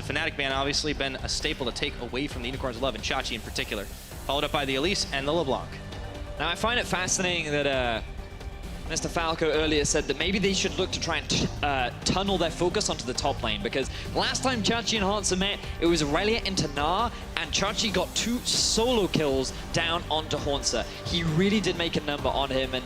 Fnatic ban obviously been a staple to take away from the Unicorns of Love, and Xayah in particular. Followed up by the Elise and the LeBlanc. Now, I find it fascinating that Mr. Falco earlier said that maybe they should look to try and tunnel their focus onto the top lane, because last time Xayah and Hauntzer met, it was Aurelia into Gnar, and Xayah got 2 solo kills down onto Hauntzer. He really did make a number on him, and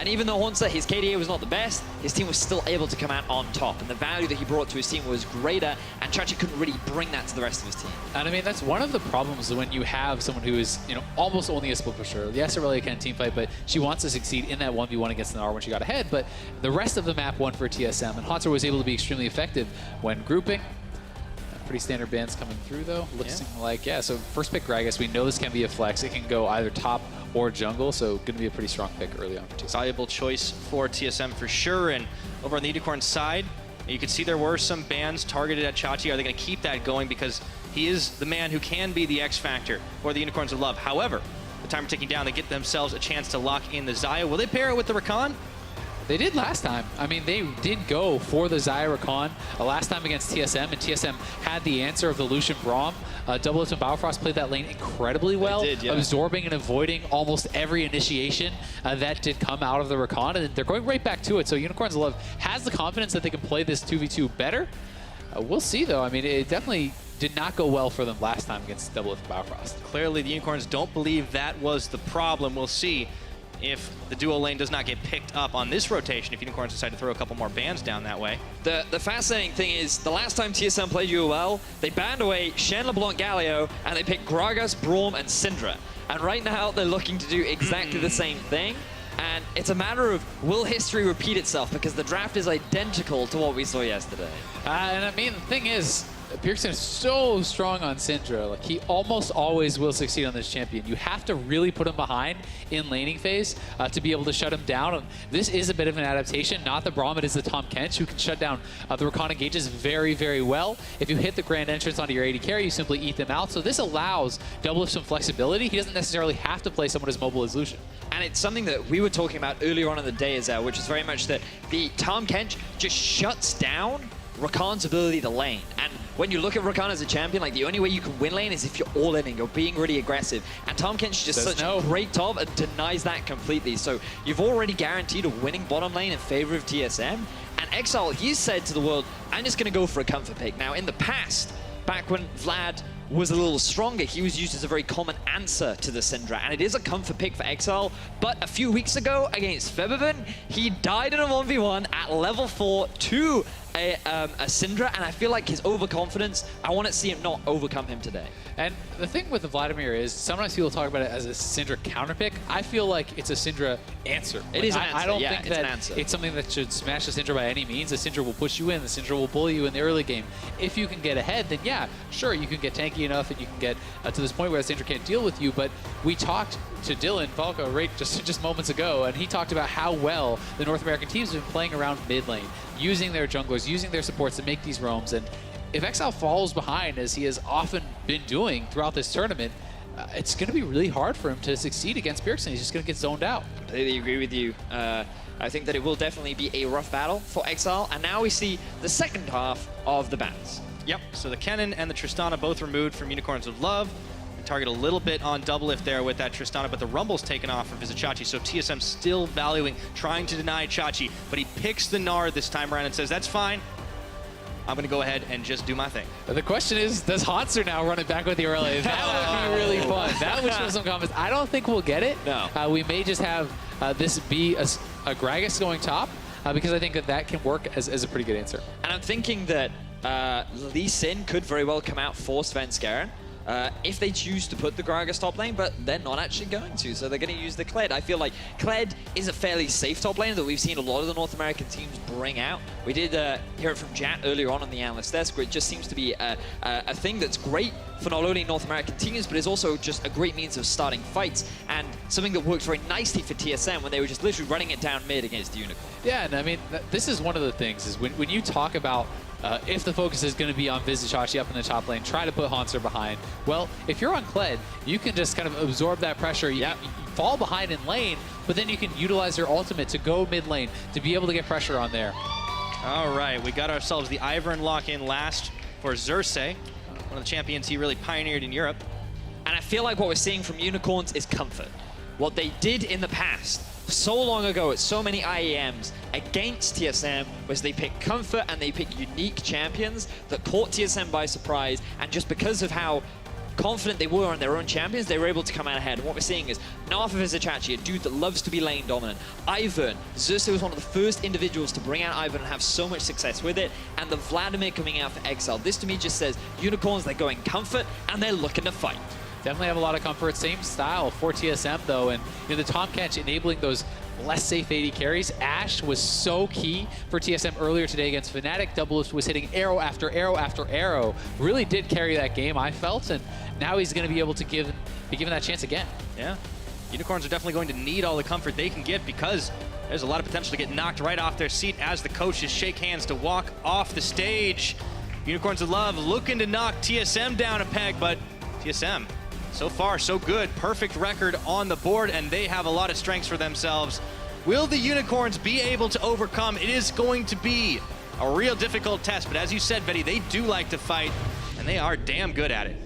even though Hauntzer, his KDA was not the best, his team was still able to come out on top, and the value that he brought to his team was greater, and Xayah couldn't really bring that to the rest of his team. And I mean, that's one of the problems when you have someone who is, you know, almost only a split pusher. Yes, Aurelia can team fight, but she wants to succeed in that 1v1 against Gnar when she got ahead, but the rest of the map won for TSM, and Hauntzer was able to be extremely effective when grouping. Pretty standard bans coming through, though. Looks like, so first pick Gragas. We know this can be a flex. It can go either top or jungle, so going to be a pretty strong pick early on for TSM. Valuable choice for TSM for sure. And over on the Unicorn side, you can see there were some bans targeted at Xayah. Are they going to keep that going? Because he is the man who can be the X factor for the Unicorns of Love. However, the timer ticking down, they get themselves a chance to lock in the Xayah. Will they pair it with the Rakan? They did last time. I mean, they did go for the Xayah Rakan last time against TSM, and TSM had the answer of the Lucian Braum. DoubleLift and Biofrost played that lane incredibly well, absorbing and avoiding almost every initiation that did come out of the Rakan, and they're going right back to it. So Unicorns of Love has the confidence that they can play this 2v2 better. We'll see, though. I mean, it definitely did not go well for them last time against DoubleLift and Biofrost. Clearly, the Unicorns don't believe that was the problem. We'll see if the duo lane does not get picked up on this rotation, if Unicorns decide to throw a couple more bans down that way. The fascinating thing is, the last time TSM played UOL, they banned away Shen, LeBlanc, Galio, and they picked Gragas, Braum, and Syndra. And right now, they're looking to do exactly the same thing. And it's a matter of, will history repeat itself? Because the draft is identical to what we saw yesterday. And I mean, the thing is, Bjergsen is so strong on Syndra. Like, he almost always will succeed on this champion. You have to really put him behind in laning phase to be able to shut him down. And this is a bit of an adaptation. Not the Braum, it is the Tahm Kench, who can shut down the Rakan engages very, very well. If you hit the grand entrance onto your AD carry, you simply eat them out. So this allows DoubleLift some flexibility. He doesn't necessarily have to play someone as mobile as Lucian. And it's something that we were talking about earlier on in the day, Azael, which is very much that the Tahm Kench just shuts down Rakan's ability to lane. And when you look at Rakan as a champion, like, the only way you can win lane is if you're all in and you're being really aggressive. And Tahm Kench is just such a great top and denies that completely. So you've already guaranteed a winning bottom lane in favor of TSM. And Exileh, he said to the world, I'm just going to go for a comfort pick. Now, in the past, back when Vlad was a little stronger, he was used as a very common answer to the Syndra, and it is a comfort pick for Exileh. But a few weeks ago against Febiven, he died in a 1v1 at level 4 to a Syndra, and I feel like his overconfidence, I want to see him not overcome him today. And the thing with the Vladimir is, sometimes people talk about it as a Syndra counter pick. I feel like it's a Syndra answer. It is an answer. I don't think that it's something that should smash the Syndra by any means. The Syndra will push you in. The Syndra will bully you in the early game. If you can get ahead, then yeah, sure, you can get tanky enough and you can get to this point where the Syndra can't deal with you. But we talked to Dylan Falco right just moments ago, and he talked about how well the North American teams have been playing around mid lane, using their junglers, using their supports to make these roams. And if Exileh falls behind, as he has often been doing throughout this tournament, it's going to be really hard for him to succeed against Bjergsen. He's just going to get zoned out. Completely agree with you. I think that it will definitely be a rough battle for Exileh. And now we see the second half of the bans. Yep, so the Kennen and the Tristana both removed from Unicorns of Love. They target a little bit on DoubleLift there with that Tristana, but the Rumble's taken off for Vizicsacsi, so TSM still valuing, trying to deny Xayah, but he picks the Gnar this time around and says, that's fine. I'm going to go ahead and just do my thing. But the question is, does Hauntzer now run it back with the Aurelia? That would be really fun. That would show some confidence. I don't think we'll get it. No. We may just have this be a Gragas going top, because I think that can work as a pretty good answer. And I'm thinking that Lee Sin could very well come out for Svenskeren if they choose to put the Gragas top lane, but they're not actually going to, so they're going to use the Kled. I feel like Kled is a fairly safe top lane that we've seen a lot of the North American teams bring out. We did hear it from Jat earlier on the analyst desk, where it just seems to be a thing that's great for not only North American teams, but is also just a great means of starting fights, and something that worked very nicely for TSM when they were just literally running it down mid against the Unicorn. Yeah, and I mean, this is one of the things, is when you talk about if the focus is going to be on Vizicsacsi up in the top lane, try to put Hauntzer behind. Well, if you're on Kled, you can just kind of absorb that pressure. You fall behind in lane, but then you can utilize your ultimate to go mid lane to be able to get pressure on there. All right, we got ourselves the Ivern lock in last for Xerxe, one of the champions he really pioneered in Europe. And I feel like what we're seeing from Unicorns is comfort. What they did in the past, so long ago at so many IEMs against TSM, was they picked comfort and they picked unique champions that caught TSM by surprise, and just because of how confident they were on their own champions, they were able to come out ahead. And what we're seeing is Gnar for Vizicsacsi, a dude that loves to be lane dominant. Ivern, Xerxe was one of the first individuals to bring out Ivern and have so much success with it. And the Vladimir coming out for Exileh. This to me just says Unicorns, they're going comfort and they're looking to fight. Definitely have a lot of comfort. Same style for TSM though, and the Tahm Kench enabling those less safe AD carries. Ashe was so key for TSM earlier today against Fnatic. DoubleLift was hitting arrow after arrow after arrow. Really did carry that game, I felt, and now he's going to be able to be given that chance again. Yeah, Unicorns are definitely going to need all the comfort they can get because there's a lot of potential to get knocked right off their seat as the coaches shake hands to walk off the stage. Unicorns of Love looking to knock TSM down a peg, but TSM, so far, so good. Perfect record on the board, and they have a lot of strengths for themselves. Will the Unicorns be able to overcome? It is going to be a real difficult test, but as you said, Vedi, they do like to fight, and they are damn good at it.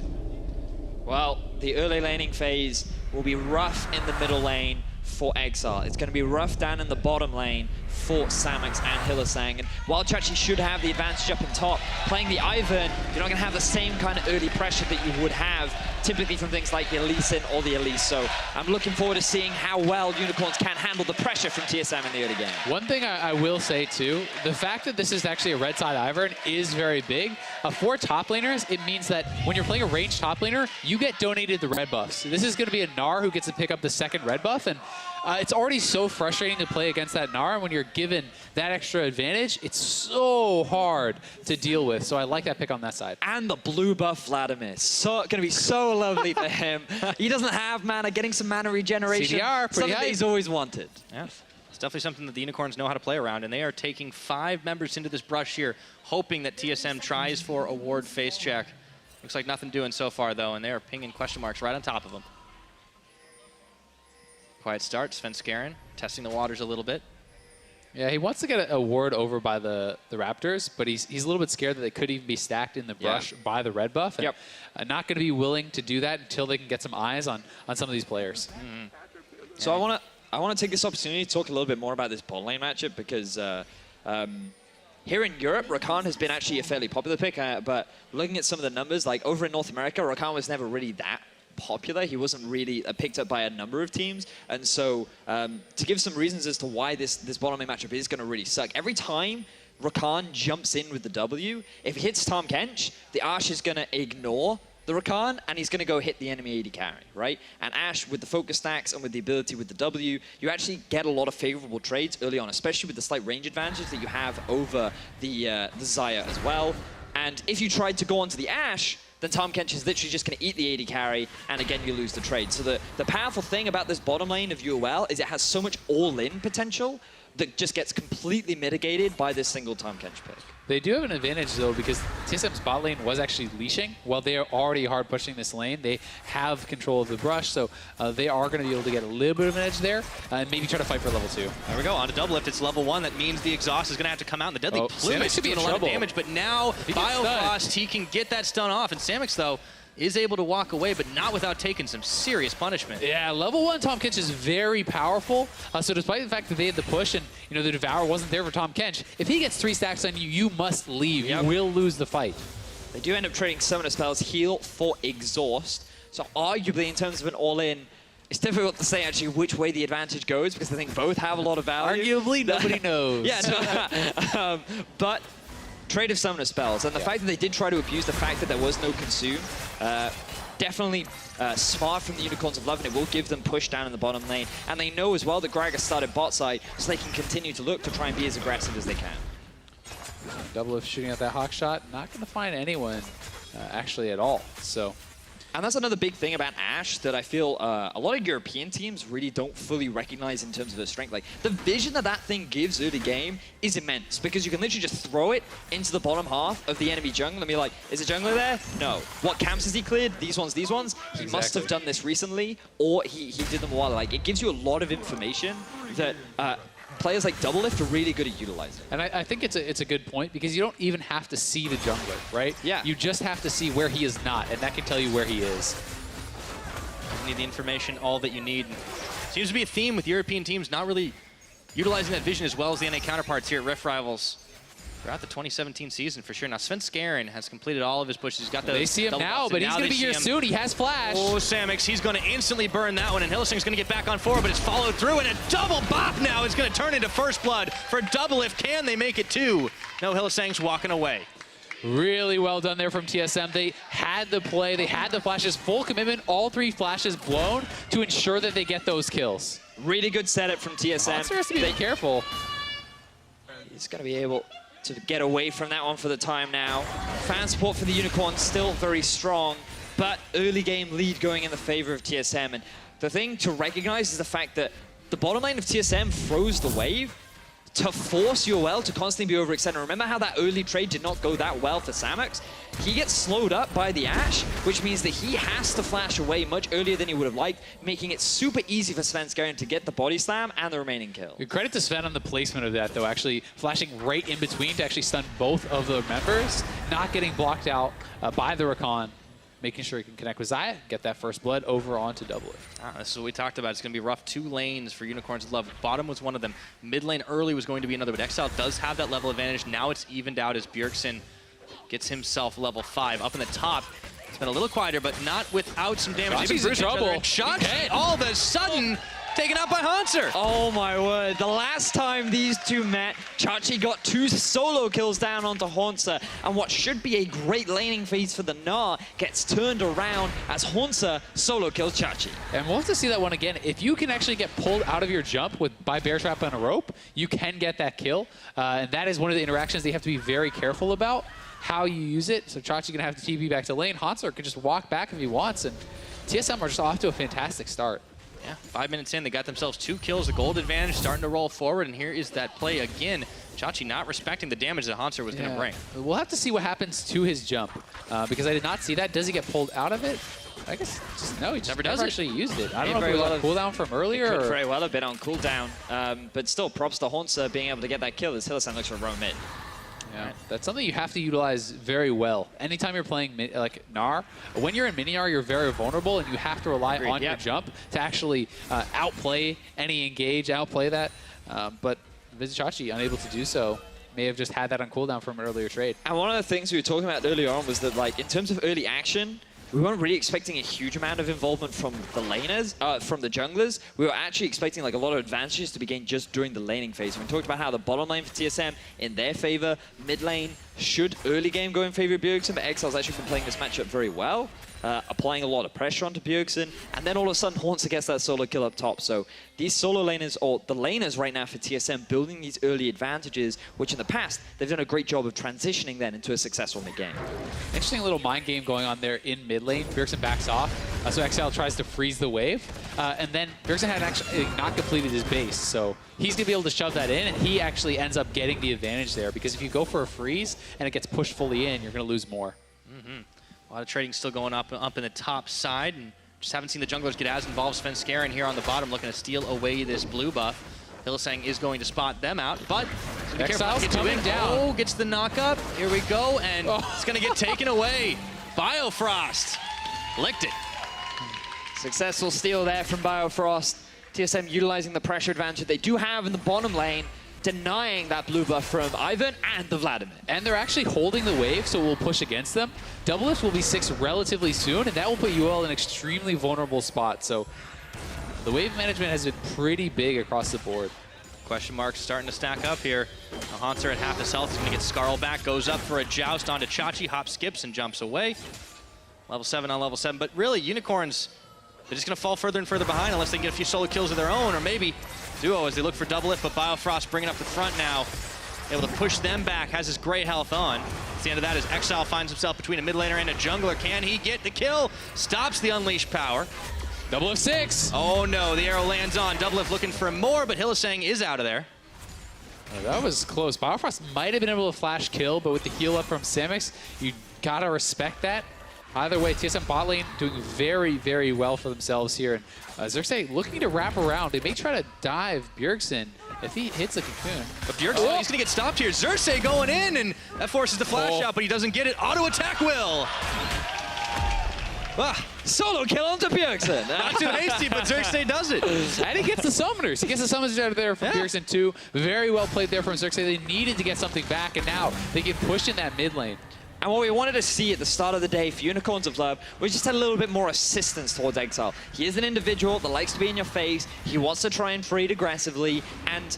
Well, the early laning phase will be rough in the middle lane for Exileh. It's going to be rough down in the bottom lane for Samux and Hylissang. And while Xerxe should have the advantage up in top, playing the Ivern, you're not going to have the same kind of early pressure that you would have typically from things like the Hylissang or the Elise. So I'm looking forward to seeing how well Unicorns can handle the pressure from TSM in the early game. One thing I will say too, the fact that this is actually a red side Ivern is very big. For top laners, it means that when you're playing a ranged top laner, you get donated the red buffs. This is going to be a Gnar who gets to pick up the second red buff, and it's already so frustrating to play against that Gnar. When you're given that extra advantage, it's so hard to deal with. So I like that pick on that side. And the blue buff Vladimir. So going to be so lovely for him. He doesn't have mana, getting some mana regeneration. CDR, something that he's always wanted. Yeah, it's definitely something that the Unicorns know how to play around, and they are taking 5 members into this brush here, hoping that TSM tries for a ward face check. Looks like nothing doing so far, though, and they are pinging question marks right on top of them. Quiet start, Svenskeren testing the waters a little bit. Yeah, he wants to get a ward over by the Raptors, but he's a little bit scared that they could even be stacked in the brush by the red buff. And not going to be willing to do that until they can get some eyes on some of these players. Mm-hmm. So I want to take this opportunity to talk a little bit more about this bot lane matchup because here in Europe, Rakan has been actually a fairly popular pick, but looking at some of the numbers, like over in North America, Rakan was never really that popular. He wasn't really picked up by a number of teams, and so to give some reasons as to why this bottom lane matchup is going to really suck. Every time Rakan jumps in with the W, if he hits Tahm Kench, the Ashe is going to ignore the Rakan, and he's going to go hit the enemy AD carry, right? And Ashe, with the focus stacks and with the ability with the W, you actually get a lot of favorable trades early on, especially with the slight range advantage that you have over the Xayah as well. And if you tried to go onto the Ashe, then Tahm Kench is literally just going to eat the AD carry, and again, you lose the trade. So the powerful thing about this bottom lane of UOL is it has so much all-in potential that just gets completely mitigated by this single Tahm Kench pick. They do have an advantage, though, because TSM's bot lane was actually leashing. While they are already hard pushing this lane, they have control of the brush, so they are going to be able to get a little bit of an edge there and maybe try to fight for level 2. There we go. On to DoubleLift, it's level 1. That means the exhaust is going to have to come out, and the Deadly Plume is doing a lot of damage, but now Biofrost, he can get that stun off, and Samux, though, is able to walk away, but not without taking some serious punishment. Yeah, level 1 Tahm Kench is very powerful. So despite the fact that they had the push and the Devour wasn't there for Tahm Kench, if he gets 3 stacks on you, you must leave. You will lose the fight. They do end up trading Summoner spells, heal for exhaust. So arguably, in terms of an all-in, it's difficult to say actually which way the advantage goes because I think both have a lot of value. Arguably, nobody knows. Yeah, but trade of Summoner spells, and the fact that they did try to abuse the fact that there was no consume, definitely smart from the Unicorns of Love, and it will give them push down in the bottom lane. And they know as well that Gragas started bot side, so they can continue to look to try and be as aggressive as they can. DoubleLift shooting at that hawk shot, not going to find anyone actually at all. So. And that's another big thing about Ashe that I feel a lot of European teams really don't fully recognize in terms of their strength. Like, the vision that thing gives early game is immense because you can literally just throw it into the bottom half of the enemy jungle and be like, is a jungler there? No. What camps has he cleared? These ones, these ones? He must have done this recently, or he did them a while. Like, it gives you a lot of information that players like DoubleLift are really good at utilizing. And I think it's a good point because you don't even have to see the jungler, right? Yeah. You just have to see where he is not, and that can tell you where he is. You need the information, all that you need. Seems to be a theme with European teams not really utilizing that vision as well as the NA counterparts here at Rift Rivals throughout the 2017 season for sure. Now Svenskeren has completed all of his pushes. He's got the They see him now, but he's going to be here soon. He has flash. Oh, Samux, he's going to instantly burn that one, and Hylissang's going to get back on forward, but it's followed through, and a double bop now is going to turn into first blood for DoubleLift. Can they make it two? No, Hylissang's walking away. Really well done there from TSM. They had the play, they had the flashes, full commitment, all 3 flashes blown to ensure that they get those kills. Really good setup from TSM. Hauntzer has to be careful. He's going to be able to get away from that one for the time now. Fan support for the Unicorns still very strong, but early game lead going in the favor of TSM. And the thing to recognize is the fact that the bottom lane of TSM froze the wave to force UOL to constantly be overextended. Remember how that early trade did not go that well for Samux? He gets slowed up by the Ashe, which means that he has to flash away much earlier than he would have liked, making it super easy for Svenskeren to get the body slam and the remaining kill. Good credit to Sven on the placement of that, though, actually flashing right in between to actually stun both of the members, not getting blocked out by the Rakan, making sure he can connect with Xayah, get that first blood over onto DoubleLift. This is what we talked about. It's going to be rough. 2 lanes for Unicorns of Love. Bottom was one of them. Mid lane early was going to be another, but Exileh does have that level advantage. Now it's evened out as Bjergsen gets himself level 5. Up in the top, it's been a little quieter, but not without some damage. Xayah's in trouble. Xayah all of a sudden taken out by Hauntzer. Oh my word, the last time these two met, Xerxe got 2 solo kills down onto Hauntzer, and what should be a great laning phase for the Gnar gets turned around as Hauntzer solo kills Xerxe. And we'll have to see that one again. If you can actually get pulled out of your jump by bear trap on a rope, you can get that kill. And that is one of the interactions they have to be very careful about, how you use it. So Xerxe's going to have to TP back to lane. Hauntzer can just walk back if he wants, and TSM are just off to a fantastic start. Yeah, 5 minutes in, they got themselves 2 kills, a gold advantage, starting to roll forward, and here is that play again. Xerxe not respecting the damage that Hauntzer was going to bring. We'll have to see what happens to his jump, because I did not see that. Does he get pulled out of it? I guess just no, he just never actually used it. I don't know if it was on cooldown from earlier. It could very well have been on cooldown, but still props to Hauntzer being able to get that kill as Hylissang looks for roam mid. Yeah, that's something you have to utilize very well. Anytime you're playing like Gnar, when you're in mini Gnar, you're very vulnerable, and you have to rely on your jump to actually outplay any engage, outplay that. But Vizicsacsi, unable to do so, may have just had that on cooldown from an earlier trade. And one of the things we were talking about earlier on was that, like, in terms of early action, we weren't really expecting a huge amount of involvement from the laners, from the junglers. We were actually expecting like a lot of advantages to be gained just during the laning phase. We talked about how the bottom lane for TSM in their favor, mid lane should early game go in favor of Bjergsen, but Exileh's actually been playing this matchup very well, applying a lot of pressure onto Bjergsen, and then all of a sudden Hauntzer gets that solo kill up top. So these solo laners, or the laners right now for TSM, building these early advantages, which in the past, they've done a great job of transitioning then into a successful mid-game. Interesting little mind game going on there in mid lane. Bjergsen backs off, so Exileh tries to freeze the wave, and then Bjergsen had actually not completed his base, so he's going to be able to shove that in, and he actually ends up getting the advantage there, because if you go for a freeze and it gets pushed fully in, you're going to lose more. A lot of trading still going up in the top side, and just haven't seen the junglers get as involved. Svenskeren here on the bottom looking to steal away this blue buff. Hylissang is going to spot them out, but be careful not to get coming down. Oh, gets the knock up. Here we go, and it's going to get taken away. Biofrost licked it. Successful steal there from Biofrost. TSM utilizing the pressure advantage they do have in the bottom lane, denying that blue buff from Ivern and the Vladimir. And they're actually holding the wave, so we'll push against them. DoubleLift will be 6 relatively soon, and that will put UOL in an extremely vulnerable spot. So the wave management has been pretty big across the board. Question marks starting to stack up here. Hauntzer at half his health is going to get Scarl back, goes up for a joust onto Xerxe, hop skips and jumps away. Level 7 on level 7, but really Unicorns, they're just going to fall further and further behind unless they get a few solo kills of their own, or maybe duo as they look for DoubleLift, but Biofrost bringing up the front now, able to push them back, has his gray health on. At the end of that as Exileh finds himself between a mid laner and a jungler. Can he get the kill? Stops the unleashed power. DoubleLift 6. Oh no, the arrow lands on. DoubleLift looking for more, but Hylissang is out of there. That was close. Biofrost might have been able to flash kill, but with the heal up from Samux, you gotta respect that. Either way, TSM bot lane doing very, very well for themselves here. And Xerxe looking to wrap around. They may try to dive Bjergsen, If he hits a cocoon. But Bjergsen, he's going to get stopped here. Xerxe going in, and that forces the flash out, but he doesn't get it. Auto attack will. Solo kill onto Bjergsen. Not too hasty, but Xerxe does it. And he gets the summoners. He gets the summoners out of there from Bjergsen too. Very well played there from Xerxe. They needed to get something back, and now they get pushed in that mid lane. And what we wanted to see at the start of the day for Unicorns of Love was just a little bit more assistance towards Exileh. He is an individual that likes to be in your face. He wants to try and trade aggressively. And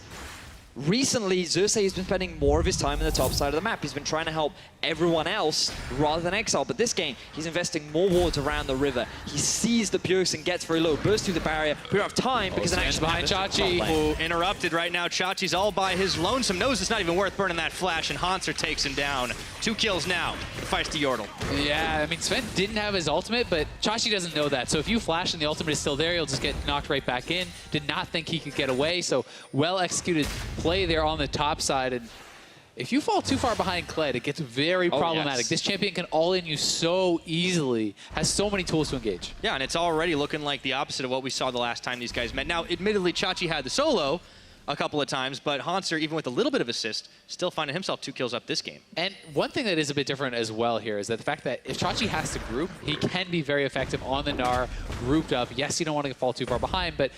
recently, Xerxe has been spending more of his time in the top side of the map. He's been trying to help everyone else rather than Exileh. But this game, he's investing more wards around the river. He sees that Bjergsen gets very low, bursts through the barrier. We don't have time because an action behind Chachi. Who interrupted right now. Chachi's all by his lonesome. Knows it's not even worth burning that flash, and Hauntzer takes him down. 2 kills now. The fight's to Yordle. Yeah, I mean, Sven didn't have his ultimate, but Chachi doesn't know that. So if you flash and the ultimate is still there, he'll just get knocked right back in. Did not think he could get away, so well-executed play there on the top side. And if you fall too far behind Kled, it gets very problematic. Yes. This champion can all-in you so easily, has so many tools to engage. Yeah, and it's already looking like the opposite of what we saw the last time these guys met. Now, admittedly, Chachi had the solo a couple of times, but Hauntzer, even with a little bit of assist, still finding himself 2 kills up this game. And one thing that is a bit different as well here is that the fact that if Chachi has to group, he can be very effective on the Gnar, grouped up. Yes, you don't want to fall too far behind, but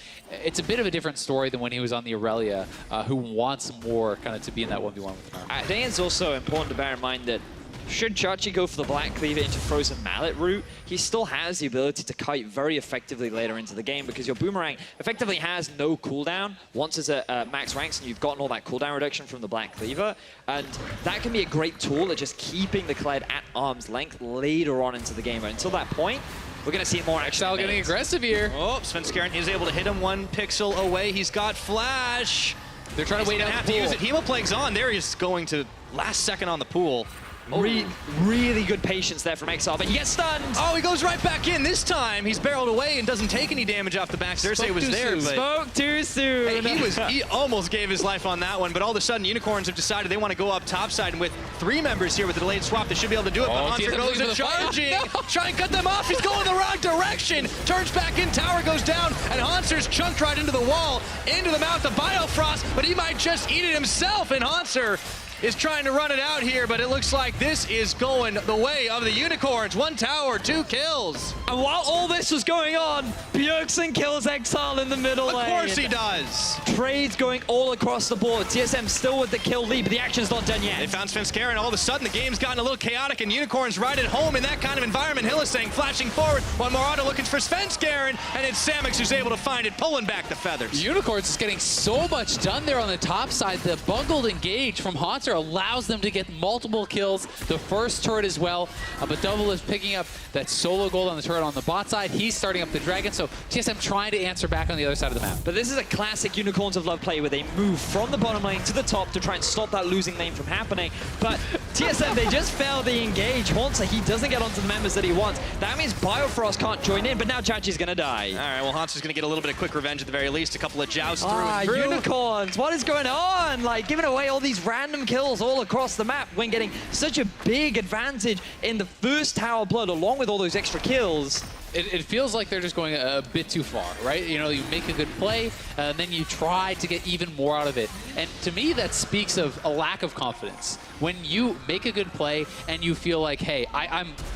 it's a bit of a different story than when he was on the Aurelia, who wants more kind of to be in that 1v1 with Gnar. I think it's also important to bear in mind that should Chachi go for the Black Cleaver into Frozen Mallet route, he still has the ability to kite very effectively later into the game because your Boomerang effectively has no cooldown once it's at max ranks and you've gotten all that cooldown reduction from the Black Cleaver. And that can be a great tool at just keeping the Kled at arm's length later on into the game. But until that point, we're going to see more action. Azael getting aggressive here. Oh, Svenskeren is able to hit him 1 pixel away. He's got flash. They're trying to wait out the to pool. use it. Hemoplague's on. There he's going to last second on the pool. Really good patience there from Exileh, but he gets stunned. Oh, he goes right back in. This time, he's barreled away and doesn't take any damage off the back. Xerxe was there, but Spoke too soon. hey, he almost gave his life on that one, but all of a sudden, Unicorns have decided they want to go up topside, and with 3 members here with the delayed swap, they should be able to do it, but Hauntzer goes in charging. No. Try and cut them off. He's going the wrong direction. Turns back in, tower goes down, and Hauntzer's chunked right into the wall, into the mouth of Biofrost, but he might just eat it himself, and Hauntzer is trying to run it out here, but it looks like this is going the way of the Unicorns. 1 tower, 2 kills. And while all this was going on, Bjergsen kills Exileh in the middle lane. Of course he does. Trades going all across the board. TSM still with the kill lead, but the action's not done yet. They found Svenskeren. All of a sudden, the game's gotten a little chaotic, and Unicorns right at home in that kind of environment. Hylissang flashing forward. One more auto looking for Svenskeren, and it's Samux who's able to find it, pulling back the feathers. Unicorns is getting so much done there on the top side. The bungled engage from Hauntzer allows them to get multiple kills. The first turret as well, but DoubleLift picking up that solo gold on the turret on the bot side. He's starting up the dragon, so TSM trying to answer back on the other side of the map. But this is a classic Unicorns of Love play where they move from the bottom lane to the top to try and stop that losing lane from happening. But TSM, they just failed the engage. Hauntzer, he doesn't get onto the members that he wants. That means Biofrost can't join in, but now Chachi's going to die. All right, well, Hauntzer's going to get a little bit of quick revenge at the very least. A couple of jousts through and through. Unicorns, what is going on? Like, giving away all these random kills all across the map when getting such a big advantage in the first tower blood along with all those extra kills. It feels like they're just going a bit too far, right? You know, you make a good play, and then you try to get even more out of it. And to me, that speaks of a lack of confidence. When you make a good play and you feel like, hey,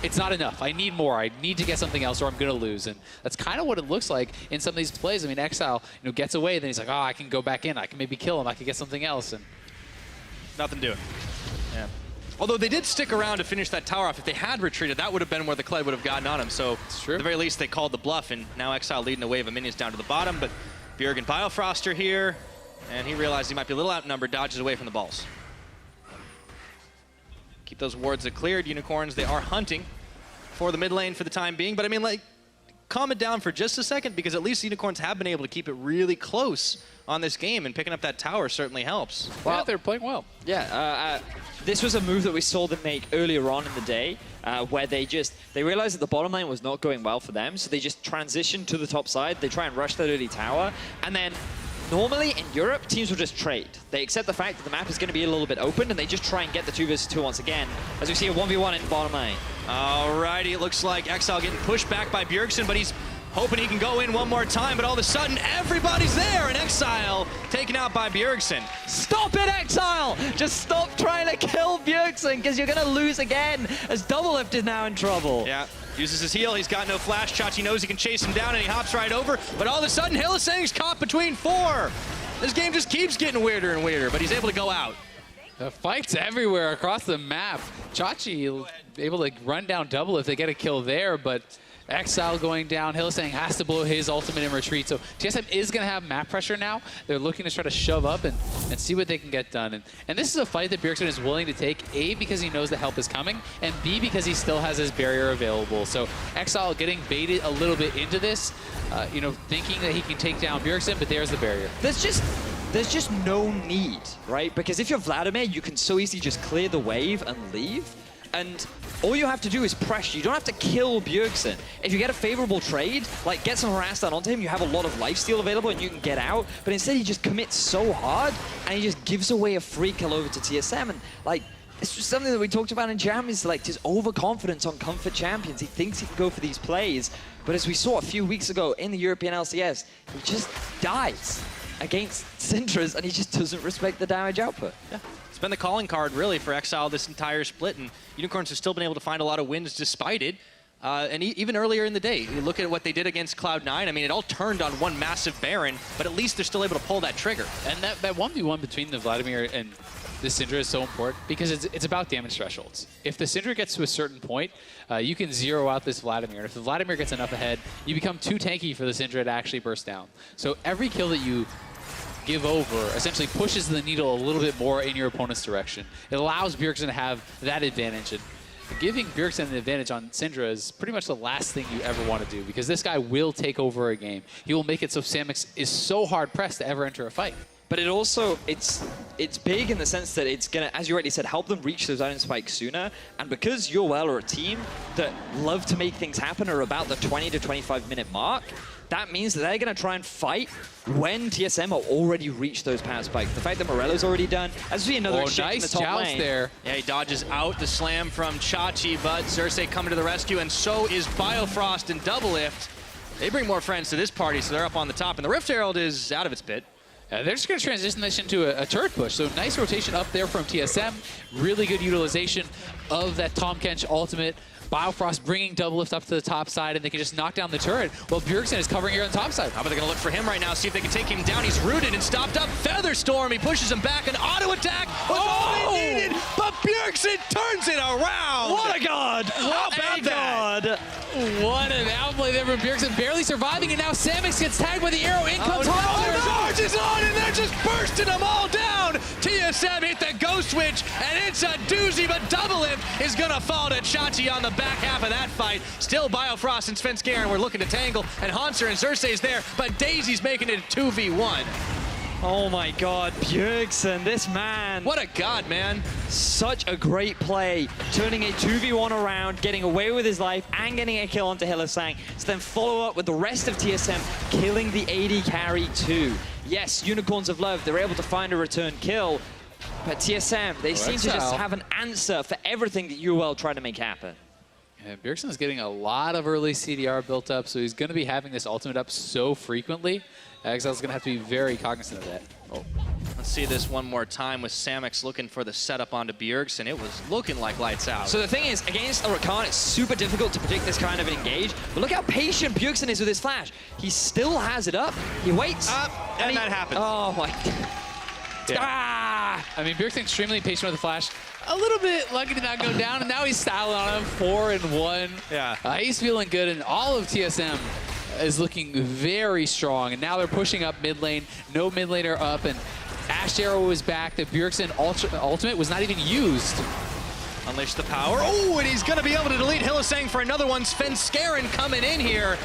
it's not enough. I need more. I need to get something else or I'm going to lose. And that's kind of what it looks like in some of these plays. I mean, Exileh, gets away, then he's like, oh, I can go back in. I can maybe kill him. I can get something else. And nothing doing. Yeah. Although they did stick around to finish that tower off. If they had retreated, that would have been where the Kled would have gotten on him. So at the very least, they called the bluff, and now Exileh leading a wave of minions down to the bottom. But Bjerg and Biofrost are here, and he realized he might be a little outnumbered, dodges away from the balls. Keep those wards cleared. Unicorns, they are hunting for the mid lane for the time being. But I mean, like, calm it down for just a second, because at least Unicorns have been able to keep it really close on this game, and picking up that tower certainly helps. Well, yeah, they're playing well. Yeah, this was a move that we saw them make earlier on in the day, where they realized that the bottom lane was not going well for them, so they just transitioned to the top side. They try and rush that early tower, and then normally in Europe, teams will just trade. They accept the fact that the map is going to be a little bit open, and they just try and get the 2 versus 2 once again, as we see a 1v1 in bottom lane. Alrighty, it looks like Exileh getting pushed back by Bjergsen, but he's hoping he can go in one more time, but all of a sudden, everybody's there, and Exileh taken out by Bjergsen. Stop it, Exileh! Just stop trying to kill Bjergsen, because you're going to lose again, as DoubleLift is now in trouble. Yeah, uses his heal, he's got no flash. Xayah knows he can chase him down, and he hops right over, but all of a sudden, Hylissang's caught between 4. This game just keeps getting weirder and weirder, but he's able to go out. The fights everywhere across the map. Xayah able to run down DoubleLift. They get a kill there, but Exileh going down. Hylissang has to blow his ultimate in retreat. So TSM is going to have map pressure now. They're looking to try to shove up and see what they can get done. And this is a fight that Bjergsen is willing to take, A, because he knows the help is coming, and B, because he still has his barrier available. So Exileh getting baited a little bit into this, you know, thinking that he can take down Bjergsen, but there's the barrier. There's just no need, right? Because if you're Vladimir, you can so easily just clear the wave and leave. And all you have to do is pressure. You don't have to kill Bjergsen. If you get a favorable trade, like get some harass down onto him, you have a lot of lifesteal available and you can get out. But instead he just commits so hard and he just gives away a free kill over to TSM. And like, it's just something that we talked about in Jam, is like his overconfidence on comfort champions. He thinks he can go for these plays. But as we saw a few weeks ago in the European LCS, he just dies against Syndras, and he just doesn't respect the damage output. Yeah. It's been the calling card, really, for Exileh this entire split, and Unicorns have still been able to find a lot of wins despite it. And even earlier in the day, you look at what they did against Cloud9, I mean, it all turned on one massive Baron, but at least they're still able to pull that trigger. And that 1v1 between the Vladimir and the Syndra is so important because it's about damage thresholds. If the Syndra gets to a certain point, you can zero out this Vladimir. And if the Vladimir gets enough ahead, you become too tanky for the Syndra to actually burst down. So every kill that you give over essentially pushes the needle a little bit more in your opponent's direction. It allows Bjergsen to have that advantage. And giving Bjergsen an advantage on Syndra is pretty much the last thing you ever want to do, because this guy will take over a game. He will make it so Samux is so hard pressed to ever enter a fight. But it also, it's big in the sense that it's going to, as you already said, help them reach those iron spikes sooner. And because UOL are a team that love to make things happen or about the 20 to 25 minute mark, that means that they're going to try and fight when TSM are already reached those power spikes. The fact that Morello's already done, as we see another exchange in the top lane. There. Yeah, he dodges out the slam from Xayah, but Xerxe coming to the rescue, and so is Biofrost and DoubleLift. They bring more friends to this party, so they're up on the top, and the Rift Herald is out of its pit. They're just going to transition this into a turret push. So nice rotation up there from TSM. Really good utilization of that Tahm Kench ultimate. Biofrost bringing DoubleLift up to the top side, and they can just knock down the turret while Bjergsen is covering here on the top side. How about they're going to look for him right now, see if they can take him down. He's rooted and stopped up. Featherstorm, he pushes him back. An auto attack was all he needed, but Bjergsen turns it around. What a god! How about that? What an outplay there from Bjergsen, barely surviving, and now Samux gets tagged by the arrow. In comes Hauntzer. The charge is on, and they're just bursting them all down. TSM hit the ghost switch, and it's a doozy, but DoubleLift is going to fall to Xayah on the back half of that fight. Still Biofrost and Svenskeren were looking to tangle, and Hauntzer and Xerxe is there, but Daisy's making it a 2v1. Oh my god, Bjergsen, this man. What a god, man. Such a great play, turning a 2v1 around, getting away with his life, and getting a kill onto Hylissang, to then follow up with the rest of TSM, killing the AD carry too. Yes, Unicorns of Love, they're able to find a return kill, but TSM, they seem to just have an answer for everything that UOL tried to make happen. Yeah, Bjergsen is getting a lot of early CDR built up, so he's going to be having this ultimate up so frequently. Exileh's going to have to be very cognizant of that. Oh. Let's see this one more time with Samux looking for the setup onto Bjergsen. It was looking like lights out. So the thing is, against a Rakan, it's super difficult to predict this kind of an engage. But look how patient Bjergsen is with his flash. He still has it up. He waits. And that happens. Oh my. Yeah. Ah! I mean, Bjergsen extremely patient with the flash. A little bit lucky to not go down, and now he's styling on him, 4-1. Yeah. He's feeling good, and all of TSM is looking very strong. And now they're pushing up mid lane. No mid laner up, and Ashe Arrow is back. The Bjergsen ultimate was not even used. Unleash the power. Oh, and he's going to be able to delete Hylissang for another one. Svenskeren coming in here.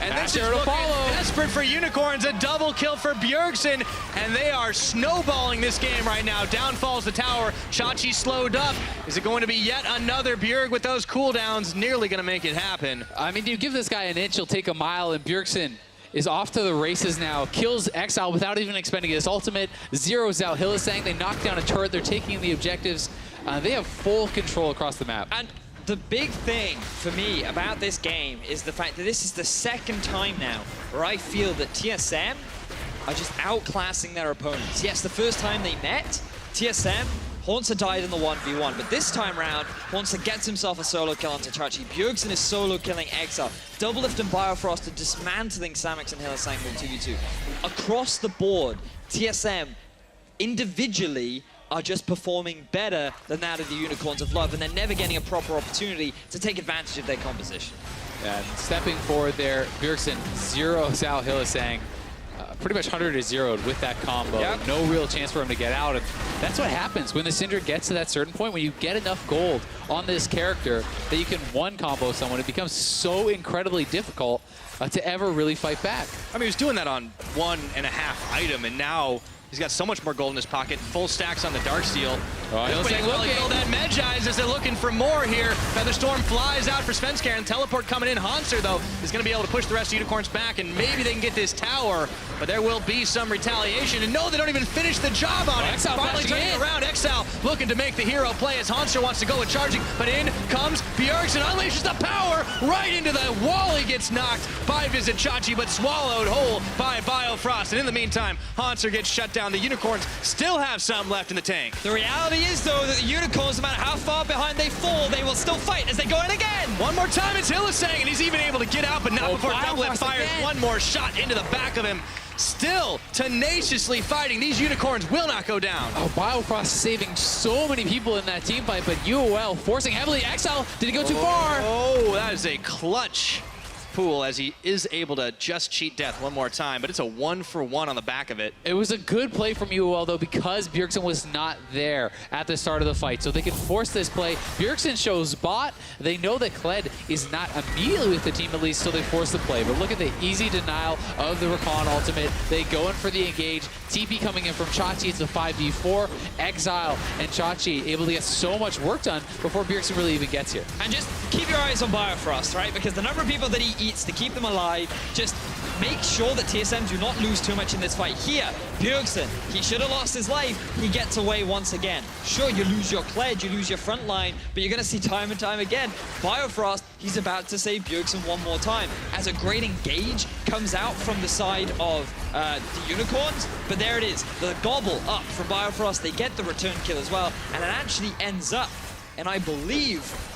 And this is looking desperate for Unicorns. A double kill for Bjergsen. And they are snowballing this game right now. Down falls the tower. Xayah slowed up. Is it going to be yet another Bjerg with those cooldowns? Nearly going to make it happen. I mean, you give this guy an inch, he'll take a mile, and Bjergsen is off to the races now. Kills Exileh without even expending his ultimate. Zeroes out Hylissang. They knock down a turret. They're taking the objectives. They have full control across the map. And the big thing for me about this game is the fact that this is the second time now where I feel that TSM are just outclassing their opponents. Yes, the first time they met, TSM, Hauntzer died in the 1v1, but this time round, Hauntzer gets himself a solo kill onto Xayah. Bjergsen is solo killing Exileh. DoubleLift and Biofrost are dismantling Samux and Hylissang with 2v2. Across the board, TSM individually are just performing better than that of the Unicorns of Love, and they're never getting a proper opportunity to take advantage of their composition. And stepping forward there, Bjergsen zeroes out Hylissang. Pretty much 100 is zeroed with that combo. Yep. No real chance for him to get out. And that's what happens when the Syndra gets to that certain point. When you get enough gold on this character that you can one-combo someone, it becomes so incredibly difficult to ever really fight back. I mean, he was doing that on 1.5 item, and now he's got so much more gold in his pocket. Full stacks on the Darksteel. Hylissang looking. That Medjai's as they're looking for more here. Featherstorm flies out for Svenskeren. Teleport coming in. Hauntzer, though, is going to be able to push the rest of Unicorns back, and maybe they can get this tower, but there will be some retaliation. And no, they don't even finish the job on it. Exileh finally turning around. Exileh looking to make the hero play as Hauntzer wants to go with charging, but in comes Bjergsen, unleashes the power right into the wall. He gets knocked by Vizicsacsi, but swallowed whole by Biofrost. And in the meantime, Hauntzer gets shut down. The Unicorns still have some left in the tank. The reality is, though, that the Unicorns, no matter how far behind they fall, they will still fight as they go in again. One more time, it's Hylissang, and he's even able to get out, but not before DoubleLift fires one more shot into the back of him. Still tenaciously fighting. These Unicorns will not go down. Oh, Biofrost saving so many people in that team fight, but UOL forcing heavily. Exileh, did he go too far? Oh, that is a clutch pool as he is able to just cheat death one more time, but it's a 1-for-1 on the back of it. It was a good play from UOL, though, because Bjergsen was not there at the start of the fight, so they could force this play. Bjergsen shows bot. They know that Kled is not immediately with the team, at least, so they force the play. But look at the easy denial of the Rakan ultimate. They go in for the engage. TP coming in from Xayah. It's a 5v4. Exileh and Xayah able to get so much work done before Bjergsen really even gets here. And just keep your eyes on Biofrost, right? Because the number of people that he eats to keep them alive, just make sure that TSM do not lose too much in this fight. Here, Bjergsen, he should have lost his life. He gets away once again. Sure, you lose your Kled, you lose your front line, but you're going to see time and time again. Biofrost, he's about to save Bjergsen one more time. As a great engage comes out from the side of the Unicorns, but there it is. The gobble up from Biofrost. They get the return kill as well, and it actually ends up, and I believe,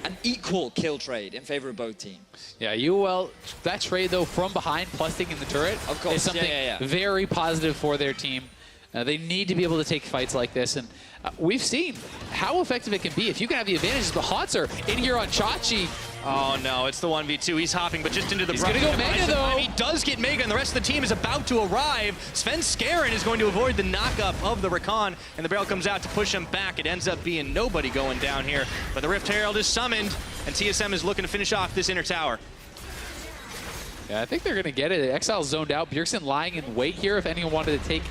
an equal kill trade in favor of both teams. Yeah, UOL, that trade, though, from behind plus taking the turret of course, is something very positive for their team. They need to be able to take fights like this, and we've seen how effective it can be if you can have the advantages. But Hauntzer in here on Xayah. Oh no, it's the 1v2. He's hopping, but just into the brush. He's gonna go Mega, though. He does get Mega, and the rest of the team is about to arrive. Svenskeren is going to avoid the knockup of the Rakan, and the barrel comes out to push him back. It ends up being nobody going down here, but the Rift Herald is summoned, and TSM is looking to finish off this inner tower. Yeah, I think they're gonna get it. Exileh zoned out. Bjergsen lying in wait here if anyone wanted to take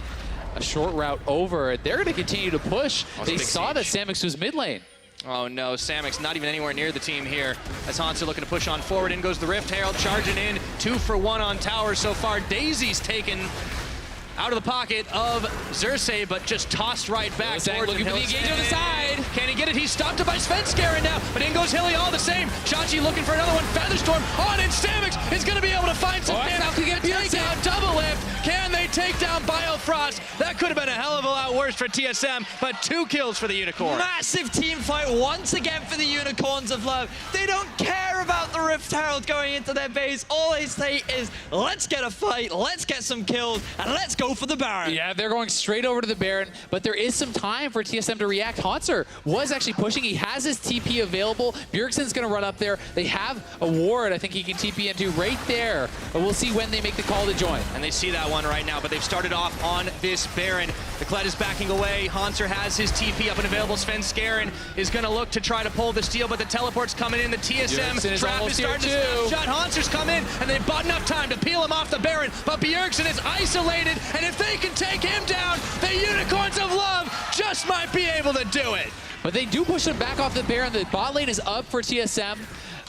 a short route over. They're gonna continue to push. They saw that Samux was mid lane. Oh no, Samux not even anywhere near the team here. As Hauntzer looking to push on forward. In goes the Rift Herald, charging in. 2-for-1 on towers so far. Daisy's taken out of the pocket of Xerxe, but just tossed right back. Looking for the engage on the side. Can he get it? He's stopped it by Svenskeren now, but in goes Hilly all the same. Xayah looking for another one. Featherstorm on, and Samux is going to be able to find some damage. Take down DoubleLift. Can they take down Biofrost? That could have been a hell of a lot worse for TSM, but 2 kills for the Unicorn. Massive team fight once again for the Unicorns of Love. They don't care about the Rift Herald going into their base. All they say is, let's get a fight, let's get some kills, and let's go for the Baron. Yeah, they're going straight over to the Baron, but there is some time for TSM to react. Hauntzer was actually pushing. He has his TP available. Bjergsen's going to run up there. They have a ward I think he can TP into right there, but we'll see when they make the call to join. And they see that one right now, but they've started off on this Baron. The Kled is backing away. Hauntzer has his TP up and available. Svenskeren is going to look to try to pull the steal, but the teleport's coming in. The TSM trap is starting to snapshot. Hauntzer's come in, and they've bought enough time to peel him off the Baron, but Bjergsen is isolated, and if they can take him down, the Unicorns of Love just might be able to do it. But they do push him back off the Baron. The bot lane is up for TSM.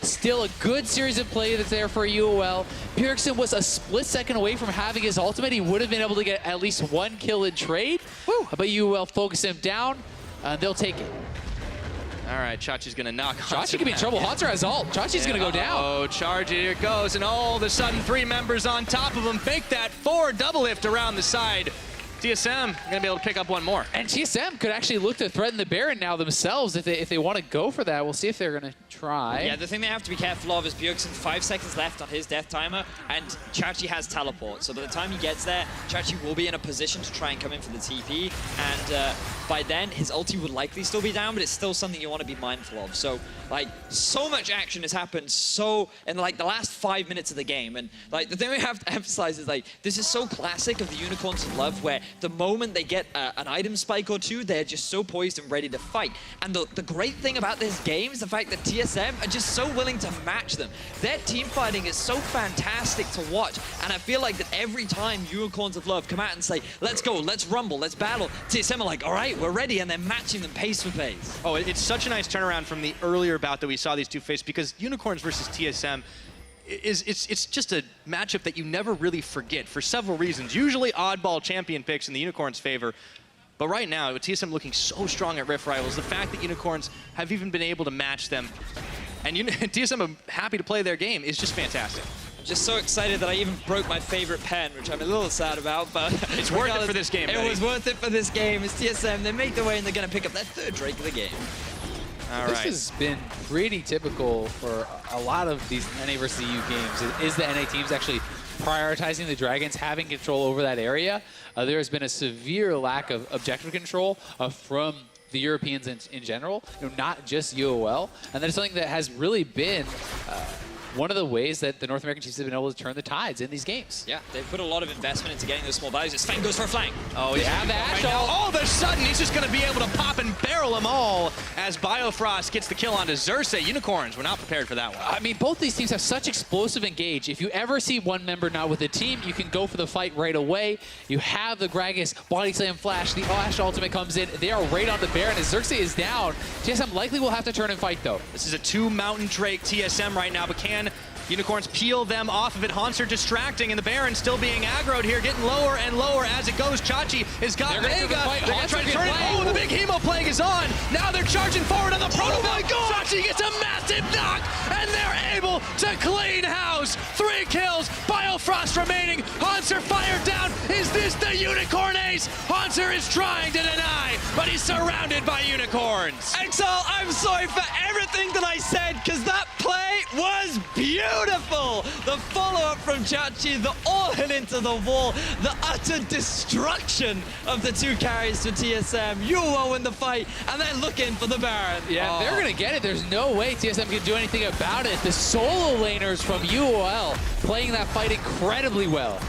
Still a good series of play that's there for UOL. Bjergsen was a split second away from having his ultimate. He would have been able to get at least 1 kill in trade. Woo. But UOL focus him down, and they'll take it. All right, Chachi's going to knock Xayah could be in trouble. Hauntzer has ult. Chachi's going to go down. Oh, charge, here it goes. And all of a sudden, 3 members on top of him. Fake that 4 DoubleLift around the side. TSM going to be able to pick up one more. And TSM could actually look to threaten the Baron now themselves if they want to go for that. We'll see if they're going to try. Yeah, the thing they have to be careful of is Bjergsen, 5 seconds left on his death timer, and Xerxe has teleport. So by the time he gets there, Xerxe will be in a position to try and come in for the TP. And by then, his ulti would likely still be down, but it's still something you want to be mindful of. So, like, so much action has happened in, like, the last 5 minutes of the game. And, like, the thing we have to emphasize is, like, this is so classic of the Unicorns of Love, where the moment they get an item spike or two, they're just so poised and ready to fight. And the great thing about this game is the fact that TSM are just so willing to match them. Their team fighting is so fantastic to watch. And I feel like that every time Unicorns of Love come out and say, let's go, let's rumble, let's battle, TSM are like, all right, we're ready, and they're matching them pace for pace. Oh, it's such a nice turnaround from the earlier bout that we saw these two face, because Unicorns versus TSM, it's just a matchup that you never really forget for several reasons. Usually oddball champion picks in the Unicorns' favor, but right now, with TSM looking so strong at Rift Rivals, the fact that Unicorns have even been able to match them, and TSM are happy to play their game, is just fantastic. I'm just so excited that I even broke my favorite pen, which I'm a little sad about, but it's worth it for this game, It was worth it for this game. It's TSM, they make the way, and they're going to pick up their 3rd Drake of the game. All this right. has been pretty typical for a lot of these NA versus EU games. Is the NA teams actually prioritizing the Dragons, having control over that area? There has been a severe lack of objective control from the Europeans in general, not just UOL. And that is something that has really been one of the ways that the North American teams have been able to turn the tides in these games. Yeah, they've put a lot of investment into getting those small values. Sven goes for a flank. Oh, yeah, the Ashe right all of a sudden, he's just going to be able to pop and barrel them all as Biofrost gets the kill onto Xerxe. Unicorns were not prepared for that one. I mean, both these teams have such explosive engage. If you ever see one member not with a team, you can go for the fight right away. You have the Gragas body slam flash. The Ashe ultimate comes in. They are right on the Baron as Xerxe is down. TSM likely will have to turn and fight, though. This is a 2 Mountain Drake TSM right now, but can Unicorns peel them off of it? Hauntzer distracting, and the Baron still being aggroed here, getting lower and lower as it goes. Chachi has got Mega. They're going to try to turn it. Oh, the big Hemo Plague is on. Now they're charging forward on the Proto. Oh my God! Chachi gets a massive knock, and they're able to clean house. 3 kills. Biofrost remaining. Hauntzer fired down. Is this the Unicorn ace? Hauntzer is trying to deny, but he's surrounded by Unicorns. Exileh, I'm sorry for everything that I said, because that play was beautiful. The follow-up from Chachi, the all-in into the wall, the utter destruction of the 2 carries to TSM. UOL in the fight, and they're looking for the Baron. Yeah, they're going to get it. There's no way TSM can do anything about it. The solo laners from UOL playing that fight incredibly well.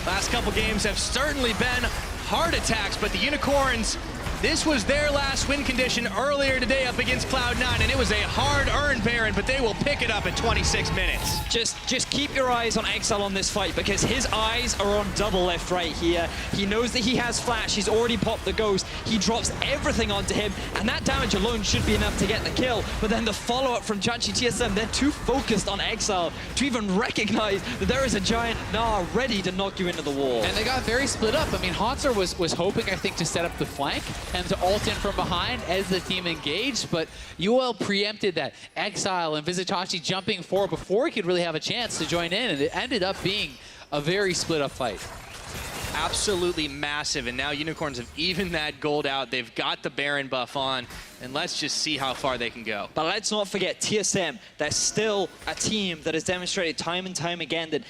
Last couple games have certainly been heart attacks, but the Unicorns, this was their last win condition earlier today up against Cloud9, and it was a hard-earned Baron, but they will pick it up at 26 minutes. Just keep your eyes on Exileh on this fight, because his eyes are on DoubleLift right here. He knows that he has flash. He's already popped the Ghost. He drops everything onto him, and that damage alone should be enough to get the kill. But then the follow-up from Chachi TSM, they're too focused on Exileh to even recognize that there is a giant Gnar ready to knock you into the wall. And they got very split up. I mean, Hauntzer was hoping, I think, to set up the flank and to ult in from behind as the team engaged, but UOL preempted that. Exileh and Vizicsacsi jumping forward before he could really have a chance to join in, and it ended up being a very split up fight. Absolutely massive, and now Unicorns have evened that gold out. They've got the Baron buff on, and let's just see how far they can go. But let's not forget TSM. They're still a team that has demonstrated time and time again that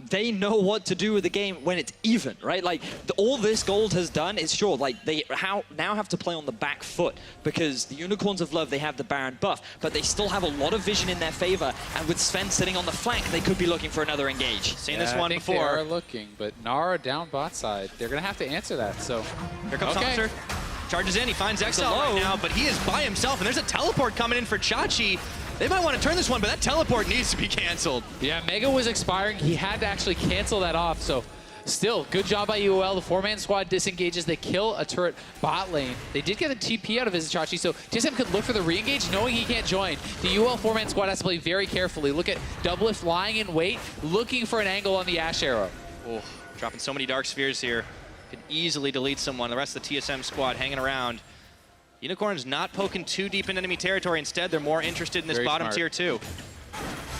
they know what to do with the game when it's even, right? Like, all this gold has done is, sure, like, they now have to play on the back foot, because the Unicorns of Love, they have the Baron buff, but they still have a lot of vision in their favor, and with Sven sitting on the flank, they could be looking for another engage. Seen this one I think before. They are looking, but Gnar down bot side. They're going to have to answer that, so. Here comes Hauntzer. Charges in, he finds Exileh right now, but he is by himself, and there's a teleport coming in for Chachi. They might want to turn this one, but that teleport needs to be canceled. Yeah, Mega was expiring. He had to actually cancel that off, so still, good job by UOL. The 4-man squad disengages. They kill a turret bot lane. They did get a TP out of Vizicsacsi, so TSM could look for the re-engage knowing he can't join. The UOL 4-man squad has to play very carefully. Look at DoubleLift lying in wait, looking for an angle on the Ashe arrow. Oh, dropping so many Dark Spheres here. Could easily delete someone. The rest of the TSM squad hanging around. Unicorns not poking too deep in enemy territory. Instead, they're more interested in this bottom tier too.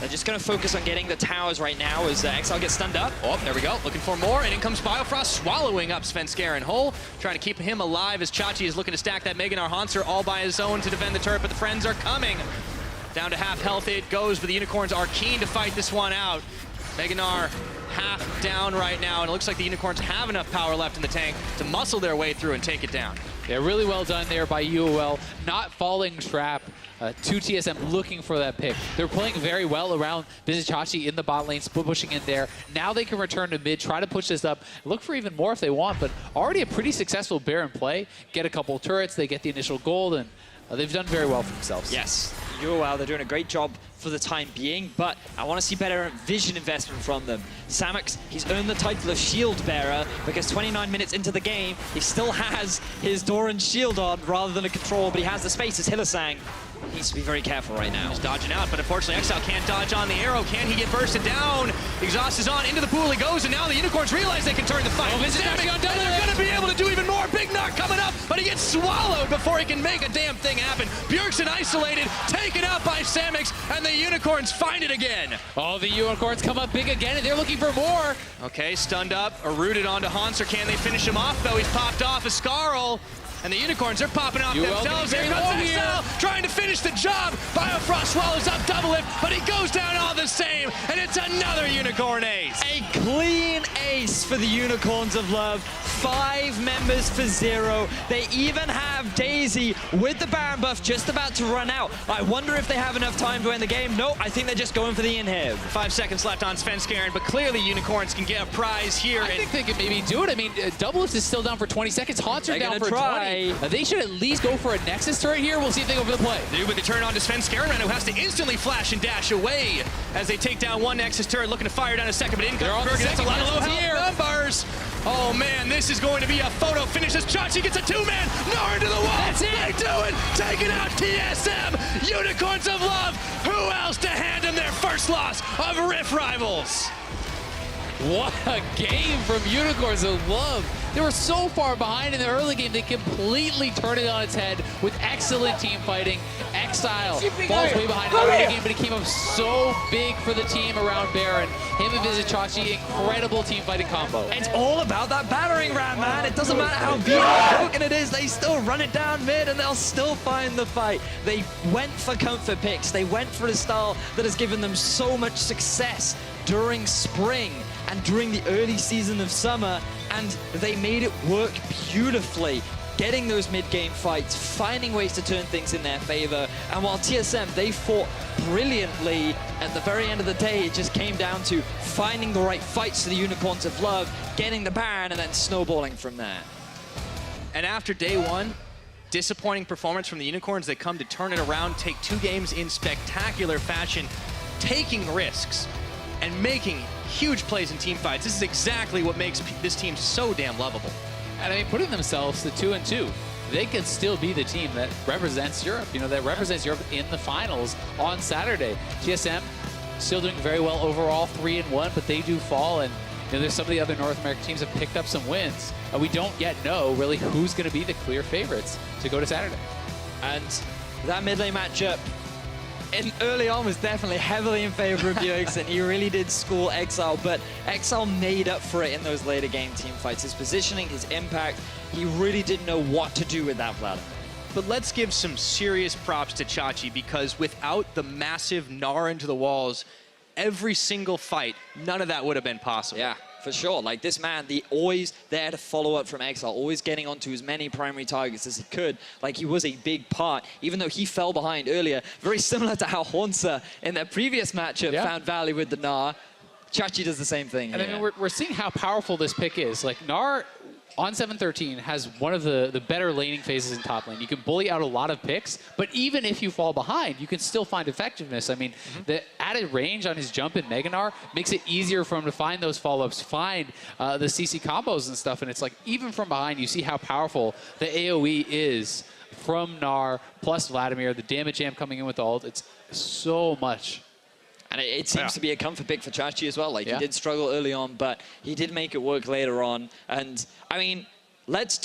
They're just going to focus on getting the towers right now as Exileh gets stunned up. Oh, there we go. Looking for more, and in comes Biofrost, swallowing up Svenskeren whole, trying to keep him alive as Xayah is looking to stack that Gnar Hauntzer all by his own to defend the turret, but the friends are coming. Down to half health it goes, but the Unicorns are keen to fight this one out. Gnar half down right now, and it looks like the Unicorns have enough power left in the tank to muscle their way through and take it down. Yeah, really well done there by UOL. Not falling trap to TSM looking for that pick. They're playing very well around Vizicsacsi in the bot lane, pushing in there. Now they can return to mid, try to push this up, look for even more if they want, but already a pretty successful Baron play. Get a couple turrets, they get the initial gold, and they've done very well for themselves. Yes, UOL, they're doing a great job for the time being, but I want to see better vision investment from them. Samux, he's earned the title of shield bearer because 29 minutes into the game, he still has his Doran shield on rather than a control, but he has the space as Hylissang. He needs to be very careful right now. He's dodging out, but unfortunately Exileh can't dodge on the arrow. Can he get bursted down? Exhaust is on, into the pool he goes, and now the Unicorns realize they can turn the fight. Vizicsacsi on and they're going to be able to do even more. Big Gnar coming up, but he gets swallowed before he can make a damn thing happen. Bjergsen isolated, taken out by Samux, and the Unicorns find it again. Oh, the Unicorns come up big again, and they're looking for more. Okay, stunned up, or rooted onto Hauntzer. Can they finish him off, though? He's popped off a Scarl. And the Unicorns are popping off themselves. Here comes Exileh trying to finish the job. Biofrost swallows up DoubleLift, but he goes down all the same, and it's another Unicorn ace. A clean ace for the Unicorns of Love. 5 members for 0. They even have Daisy with the Baron buff just about to run out. I wonder if they have enough time to end the game. No, I think they're just going for the inhib. 5 seconds left on Svenskeren, but clearly Unicorns can get a prize here. I think they could maybe do it. I mean, DoubleLift is still down for 20 seconds. Hauntzer down for 20. They should at least go for a Nexus turret here. We'll see if they go for the play. They do, but they turn on to Svenskeren, who has to instantly flash and dash away as they take down one Nexus turret, looking to fire down a second, but in comes Bergen. That's a lot of low health numbers. Oh man, this is going to be a photo finish as Xayah gets a 2-man. Gnar into the wall. That's it. They do it. Taking out TSM. Unicorns of Love. Who else to hand them their first loss of Rift Rivals? What a game from Unicorns of Love. They were so far behind in the early game, they completely turned it on its head with excellent team fighting. Exileh falls way behind in the early game, but he came up so big for the team around Baron. Him and Vizicsacsi, incredible team fighting combo. It's all about that battering ram, man. It doesn't matter how broken it is, they still run it down mid and they'll still find the fight. They went for comfort picks. They went for a style that has given them so much success during spring and during the early season of summer, and they made it work beautifully, getting those mid-game fights, finding ways to turn things in their favor. And while TSM, they fought brilliantly, at the very end of the day, it just came down to finding the right fights for the Unicorns of Love, getting the Baron, and then snowballing from there. And after day one, disappointing performance from the Unicorns. They come to turn it around, take 2 games in spectacular fashion, taking risks and making huge plays in team fights. This is exactly what makes this team so damn lovable. And I mean, putting themselves to 2-2, they could still be the team that represents Europe, that represents Europe in the finals on Saturday. TSM still doing very well overall, 3-1, but they do fall, and there's some of the other North American teams have picked up some wins. We don't yet know really who's going to be the clear favorites to go to Saturday. And that mid lane matchup early on was definitely heavily in favor of Bjergsen. He really did school Exileh, but Exileh made up for it in those later game team fights. His positioning, his impact, he really didn't know what to do with that Vladimir. But let's give some serious props to Xayah, because without the massive Gnar into the walls, every single fight, none of that would have been possible. Yeah, for sure. Like this man, always there to follow up from Exileh, always getting onto as many primary targets as he could. Like he was a big part, even though he fell behind earlier. Very similar to how Hauntzer in their previous matchup found value with the Gnar. Xayah does the same thing. And I mean, we're seeing how powerful this pick is. Like Gnar on 7-13 has one of the better laning phases in top lane. You can bully out a lot of picks, but even if you fall behind, you can still find effectiveness. I mean, the added range on his jump in Gnar makes it easier for him to find those follow-ups, find the CC combos and stuff, and it's like, even from behind, you see how powerful the AoE is from Gnar, plus Vladimir, the damage jam coming in with ult. It's so much. And it seems to be a comfort pick for Xayah as well. Like, he did struggle early on, but he did make it work later on. And, I mean, let's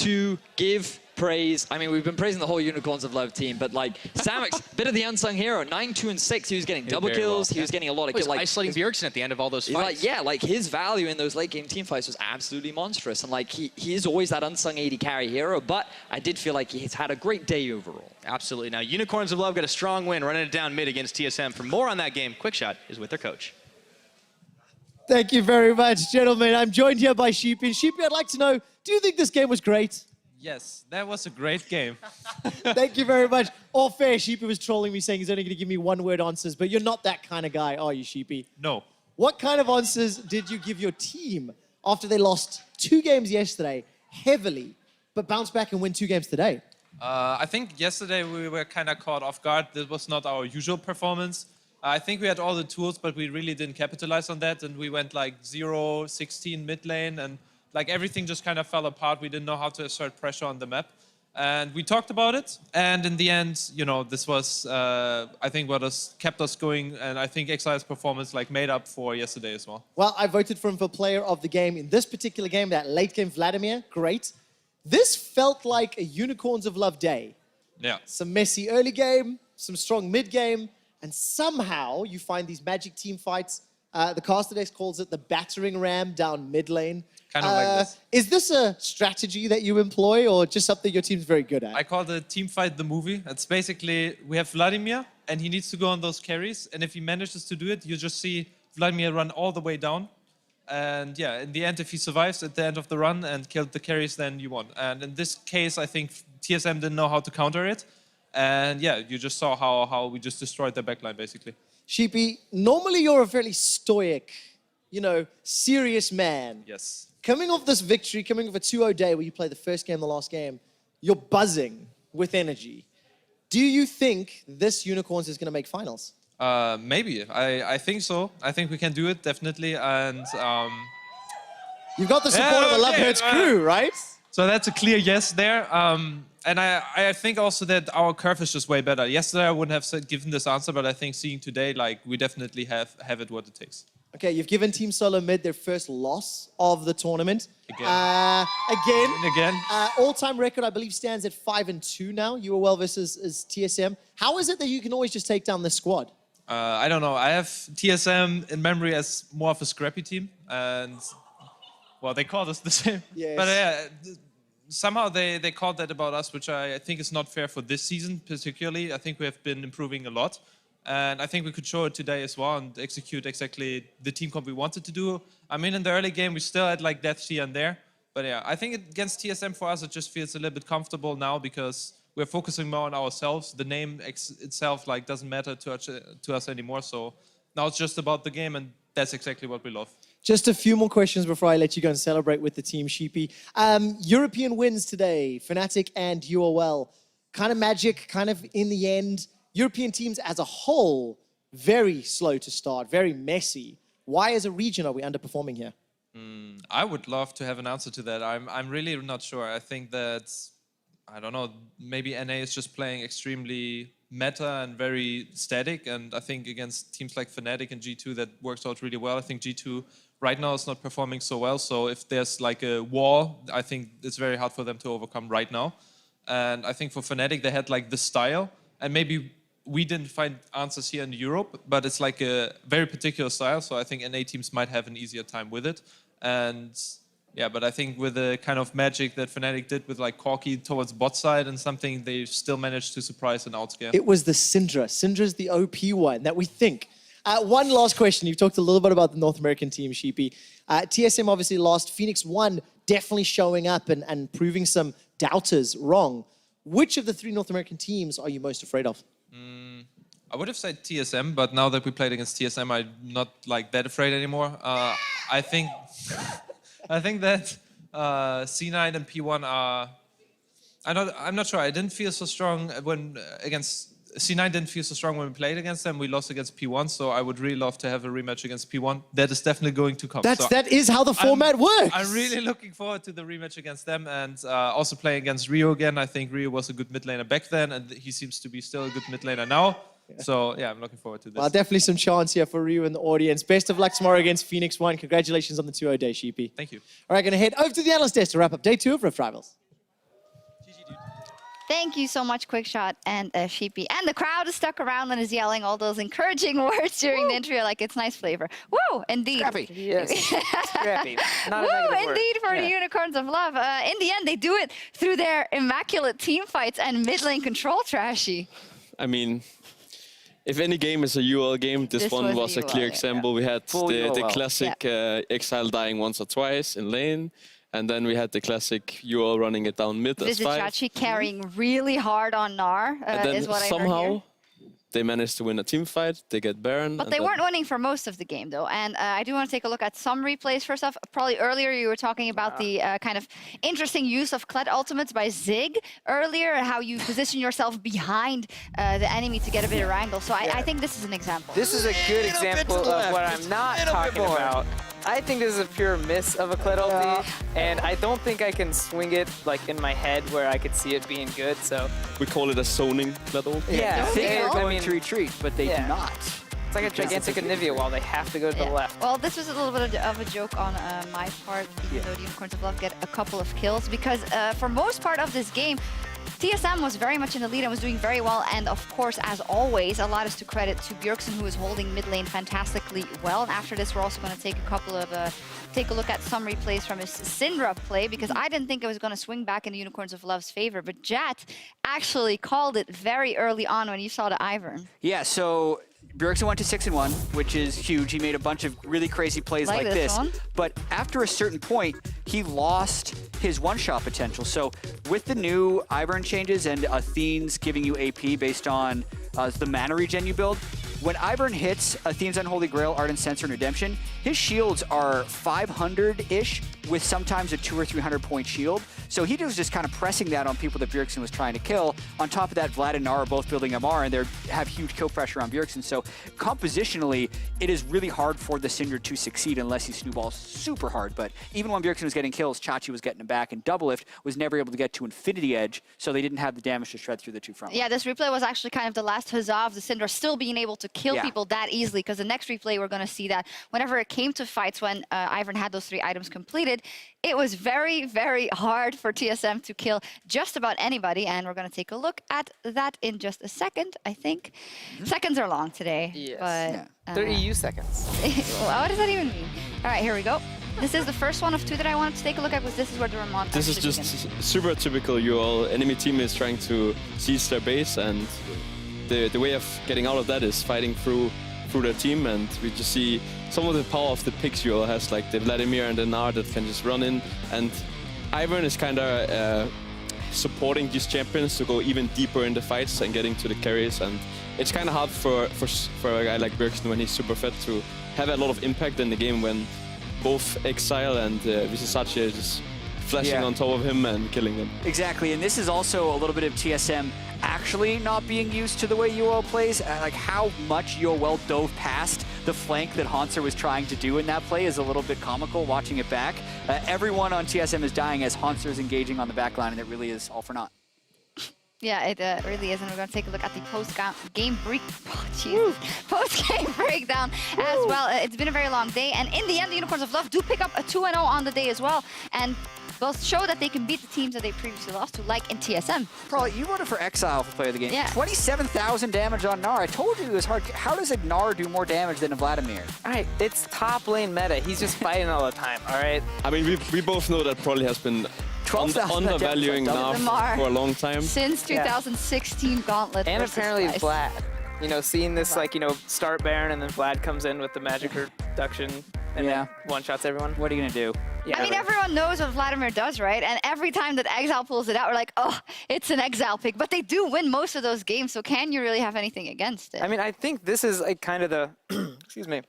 give praise. I mean, we've been praising the whole Unicorns of Love team, but like Samux, bit of the unsung hero. 9, 2, and 6. He was getting double kills. He was getting a lot of kills. Like isolating Bjergsen at the end of all those fights. Like his value in those late game team fights was absolutely monstrous. And like he is always that unsung AD carry hero, but I did feel like he's had a great day overall. Absolutely. Now, Unicorns of Love got a strong win running it down mid against TSM. For more on that game, QuickShot is with their coach. Thank you very much, gentlemen. I'm joined here by Sheepy. And Sheepy, I'd like to know, do you think this game was great? Yes, that was a great game. Thank you very much. All fair, Sheepy was trolling me saying he's only going to give me one-word answers, but you're not that kind of guy, are you, Sheepy? No. What kind of answers did you give your team after they lost 2 games yesterday heavily, but bounced back and win 2 games today? I think yesterday we were kind of caught off guard. This was not our usual performance. I think we had all the tools, but we really didn't capitalize on that. And we went like 0-16 mid lane, and like everything just kind of fell apart. We didn't know how to assert pressure on the map. And we talked about it. And in the end, you know, this was, I think, what kept us going. And I think Exileh's performance like made up for yesterday as well. Well, I voted for him for player of the game in this particular game, that late game Vladimir. Great. This felt like a Unicorns of Love day. Yeah. Some messy early game, some strong mid game, and somehow you find these magic team fights. The caster deck calls it the battering ram down mid lane. Kind of like this. Is this a strategy that you employ or just something your team's very good at? I call the team fight the movie. It's basically, we have Vladimir, and he needs to go on those carries. And if he manages to do it, you just see Vladimir run all the way down. And yeah, in the end, if he survives at the end of the run and killed the carries, then you won. And in this case, I think TSM didn't know how to counter it. And yeah, you just saw how we just destroyed their backline, basically. Sheepy, normally you're a fairly stoic, you know, serious man. Yes. Coming off this victory, coming off a 2-0 day where you play the first game, the last game, you're buzzing with energy. Do you think this Unicorns is going to make finals? Maybe. I think so. I think we can do it, definitely. And You've got the support of the Love Hurts crew, right? so that's a clear yes there. And I think also that our curve is just way better. Yesterday I wouldn't have given this answer, but I think seeing today, like, we definitely have it what it takes. Okay, you've given Team Solomid their first loss of the tournament. Again. Again. All-time record, I believe, stands at 5-2 now. UOL versus TSM. How is it that you can always just take down this squad? I don't know. I have TSM in memory as more of a scrappy team. And, well, they called us the same. Yes. But yeah, somehow they called that about us, which I think is not fair for this season particularly. I think we have been improving a lot. And I think we could show it today as well and execute exactly the team comp we wanted to do. I mean, in the early game, we still had like death here and there. But yeah, I think against TSM for us, it just feels a little bit comfortable now because we're focusing more on ourselves. The name itself like doesn't matter to us anymore. So now it's just about the game, and that's exactly what we love. Just a few more questions before I let you go and celebrate with the team, Sheepy. European wins today, Fnatic and UOL. Kind of magic, kind of in the end. European teams as a whole, very slow to start, very messy. Why as a region are we underperforming here? I would love to have an answer to that. I'm really not sure. I think that, I don't know, maybe NA is just playing extremely meta and very static. And I think against teams like Fnatic and G2, that works out really well. I think G2 right now is not performing so well. So if there's like a wall, I think it's very hard for them to overcome right now. And I think for Fnatic, they had like the style. And maybe we didn't find answers here in Europe, but it's like a very particular style. So I think NA teams might have an easier time with it. And yeah, but I think with the kind of magic that Fnatic did with like Corki towards bot side and something, they still managed to surprise and outscale. It was the Syndra. Syndra's the OP one that we think. One last question. You've talked a little bit about the North American team, Sheepy. TSM obviously lost. Phoenix won, definitely showing up and proving some doubters wrong. Which of the 3 North American teams are you most afraid of? I would have said TSM, but now that we played against TSM, I'm not like that afraid anymore. I think that C9 and P1 are. I'm not sure. I didn't feel so strong when against C9. Didn't feel so strong when we played against them. We lost against P1, so I would really love to have a rematch against P1. That is definitely going to come. That is how the format works. I'm really looking forward to the rematch against them, and also playing against Rio again. I think Rio was a good mid laner back then, and he seems to be still a good mid laner now. Yeah. So yeah, I'm looking forward to this. Well, definitely some chance here for Rio in the audience. Best of luck tomorrow against Phoenix 1. Congratulations on the 2-0 day, Sheepy. Thank you. All right, going to head over to the analyst desk to wrap up day 2 of Rift Rivals. GG, dude. Thank you so much, Quickshot and Sheepy. And the crowd is stuck around and is yelling all those encouraging words during the intro, like it's nice flavor. Woo, indeed. Scrappy. Yes. Scrappy. Not a Woo, negative word. indeed, for the Unicorns of Love. In the end, they do it through their immaculate team fights and mid lane control, Trashy. I mean, if any game is a UOL game, this one was a clear example. We had the classic Exileh dying once or twice in lane. And then we had the classic UOL running it down mid as 5. Vizicsacsi carrying really hard on Gnar, and then is what I heard somehow here. they managed to win a team fight. They get Baron. But they weren't winning for most of the game, though. And I do want to take a look at some replays. First off, probably earlier you were talking about the kind of interesting use of Kled ultimates by Zig earlier, and how you position yourself behind the enemy to get a better angle. So I think this is an example. This is a good example of what I'm not talking about. I think this is a pure miss of a Kled ulti, and I don't think I can swing it like in my head where I could see it being good. So We call it a zoning Kled ult. yeah, They are I going mean, to retreat, but they do not. it's like a gigantic Anivia wall. They have to go to the left. Well, this was a little bit of a joke on my part, even though the Unicorns of Love get a couple of kills, because for most part of this game, TSM was very much in the lead and was doing very well, and of course, as always, a lot is to credit to Bjergsen, who is holding mid lane fantastically well. And after this, we're also going to take a look at some replays from his Syndra play, because I didn't think it was going to swing back in the Unicorns of Love's favor, but Jat actually called it very early on when you saw the Ivern. Yeah, so Bjergsen went to 6-1, which is huge. He made a bunch of really crazy plays like this. But after a certain point, he lost his one-shot potential. So with the new Ivern changes and Athene's giving you AP based on the mana regen you build, when Ivern hits Athene's Unholy Grail, Ardent Censer, and Redemption, his shields are 500-ish with sometimes a 200 or 300 point shield. So he was just kind of pressing that on people that Bjergsen was trying to kill. On top of that, Vlad and Gnar are both building MR, and they have huge kill pressure on Bjergsen. So compositionally, it is really hard for the Syndra to succeed unless he snowballs super hard. But even when Bjergsen was getting kills, Chachi was getting him back, and DoubleLift was never able to get to Infinity Edge, so they didn't have the damage to shred through the two front lines. Yeah, this replay was actually kind of the last huzzah of the Syndra still being able to kill people that easily, because the next replay we're going to see that whenever it came to fights when Ivern had those 3 items completed, it was very, very hard for TSM to kill just about anybody, and we're going to take a look at that in just a second, I think. Seconds are long today. Yes. But, They're EU seconds. what does that even mean? All right, here we go. This is the first one of 2 that I wanted to take a look at, because this is where the remontage This is just super typical UOL. Enemy team is trying to seize their base, and the way of getting out of that is fighting through their team, and we just see some of the power of the picks UOL has, like the Vladimir and the Gnar that can just run in, and Ivern is kind of supporting these champions to go even deeper in the fights and getting to the carries, and it's kind of hard for a guy like Bjergsen when he's super fed to have a lot of impact in the game when both Exileh and Vizicsacsi are just flashing on top of him and killing him. Exactly, and this is also a little bit of TSM actually not being used to the way UOL plays. Like how much UOL dove past the flank that Hauntzer was trying to do in that play is a little bit comical watching it back. Everyone on TSM is dying as Hauntzer is engaging on the back line, and it really is all for naught. Yeah, it really is, and we're going to take a look at the post-game breakdown as well. It's been a very long day, and in the end, the Unicorns of Love do pick up a 2-0 on the day as well, and both show that they can beat the teams that they previously lost to, like in TSM. Probably, you voted for Exile for player of the game. Yeah. 27,000 damage on Gnar. I told you it was hard. How does a Gnar do more damage than a Vladimir? All right, it's top lane meta. He's just fighting all the time, all right? I mean, we both know that probably has been undervaluing Gnar for a long time. Since 2016 Gauntlet. And apparently Vlad. Vlad. You know, seeing this, like, you know, start Baron and then Vlad comes in with the magic reduction and then one-shots everyone. What are you going to do? I mean, everyone knows what Vladimir does, right? And every time that Exile pulls it out, we're like, oh, it's an Exile pick. But they do win most of those games, so can you really have anything against it? I mean, I think this is like kind of the, excuse me,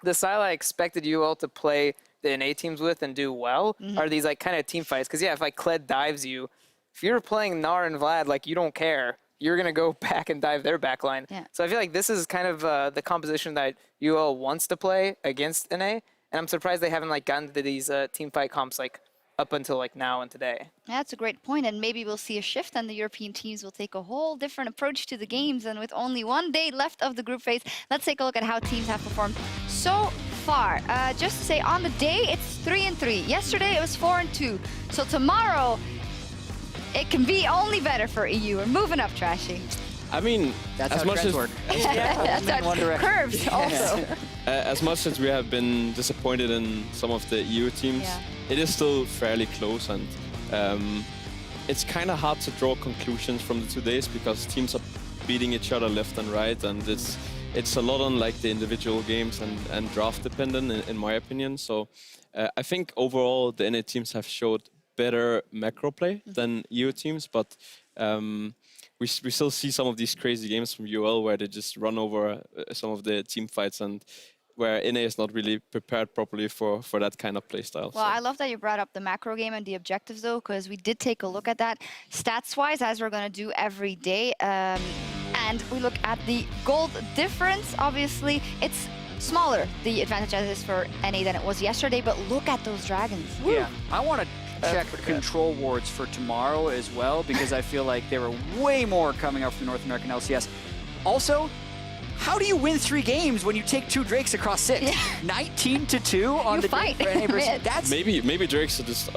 the style I expected UOL to play the NA teams with and do well are these like kind of team fights. Because yeah, if like Kled dives you, if you're playing Gnar and Vlad, like you don't care. You're going to go back and dive their backline. Yeah. So I feel like this is kind of the composition that UOL wants to play against NA. And I'm surprised they haven't like gotten to these team fight comps like up until like now and today. Yeah, that's a great point, and maybe we'll see a shift and the European teams will take a whole different approach to the games. And with only 1 day left of the group phase, let's take a look at how teams have performed so far. Just to say, on the day, it's 3-3. Yesterday, it was 4-2. So tomorrow, it can be only better for EU. We're moving up, Trashy. I mean, That's as how much trends as work. That's in one how direction. curves also. as much as we have been disappointed in some of the EU teams, Yeah. it is still fairly close, and it's kind of hard to draw conclusions from the 2 days because teams are beating each other left and right, and it's a lot on like the individual games and draft dependent in my opinion. So I think overall the NA teams have showed better macro play than EU teams, but we still see some of these crazy games from UOL where they just run over some of the team fights, and where NA is not really prepared properly for that kind of play style. Well, I love that you brought up the macro game and the objectives, though, because we did take a look at that stats-wise, as we're going to do every day. And we look at the gold difference. Obviously, it's smaller, the advantage as is for NA than it was yesterday, but look at those dragons. Woo. Yeah, I want to check control wards for tomorrow as well, because I feel like there are way more coming out from the North American LCS. Also, how do you win 3 games when you take 2 Drakes across 6? Yeah. 19-2 on You the fight. Drake for NA versus, Man. that's maybe Drakes are just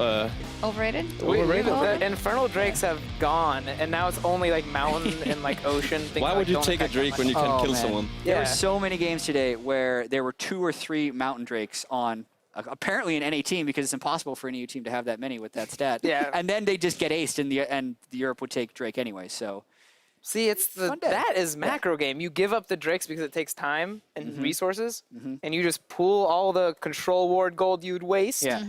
Overrated? The Infernal Drakes have gone, and now it's only like mountain and like ocean. Things why that would you don't take a affect that Drake much. when you can Oh, kill man. someone? There Yeah. were so many games today where there were 2 or 3 Mountain Drakes on apparently an NA team, because it's impossible for an EU team to have that many with that stat. Yeah. And then they just get aced, and the Europe would take Drake anyway. So See, it's Fun day. that is macro game. You give up the Drakes because it takes time and resources, and you just pool all the control ward gold you'd waste, yeah,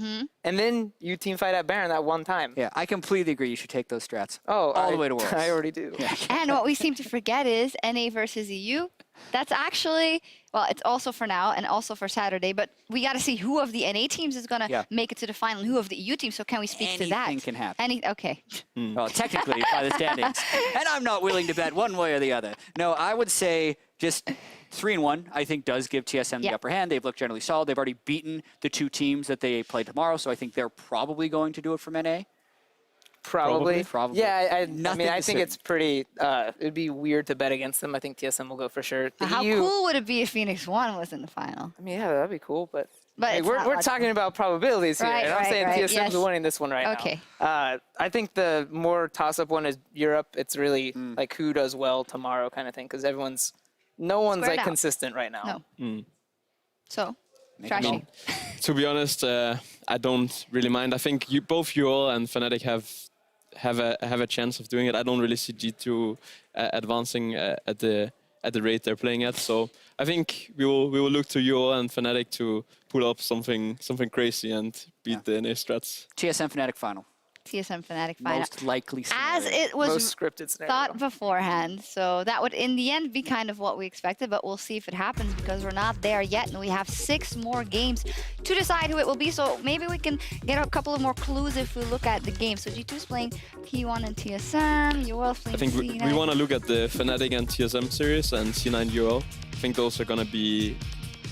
and then you team fight at Baron that one time. yeah, I completely agree. You should take those strats. Oh, all the way to Worlds. I already do. Yeah. And what we seem to forget is NA versus EU. That's actually, well, it's also for now and also for Saturday, but we got to see who of the NA teams is going to Yeah. make it to the final, who of the EU teams. So can we speak to that? Anything can happen. Okay. Well, technically, by the standings. And I'm not willing to bet one way or the other. No, I would say just 3-1, I think, does give TSM the Yeah. upper hand. They've looked generally solid. They've already beaten the 2 teams that they play tomorrow, so I think they're probably going to do it from NA. Probably. Probably. Yeah, I Nothing mean, I to think say. it's pretty. It'd be weird to bet against them. I think TSM will go for sure. The How EU, cool would it be if Phoenix 1 was in the final? I mean, yeah, that'd be cool, but. But Hey, it's we're not we're like- talking about probabilities here, Right, and I'm right, saying right, TSM's yes. winning this one right Okay. now. I think the more toss-up one is Europe. It's really like who does well tomorrow kind of thing, because no one's Square it like out. consistent right now. No. So, Make Trashy. them To be honest, I don't really mind. I think both UOL and Fnatic have a chance of doing it. I don't really see G2 advancing at the rate they're playing at. So I think we will look to UOL and Fnatic to pull up something crazy and beat the NA strats. TSM Fnatic final. TSM Fnatic final. Most likely As scenario. it was Most scripted scenario. thought beforehand. So that would, in the end, be kind of what we expected, but we'll see if it happens because we're not there yet, and we have 6 more games to decide who it will be. So maybe we can get a couple of more clues if we look at the game. So G2's playing T1 and TSM, UOL's playing I think we C9. want to look at the Fnatic and TSM series and C9 UOL. I think those are going to be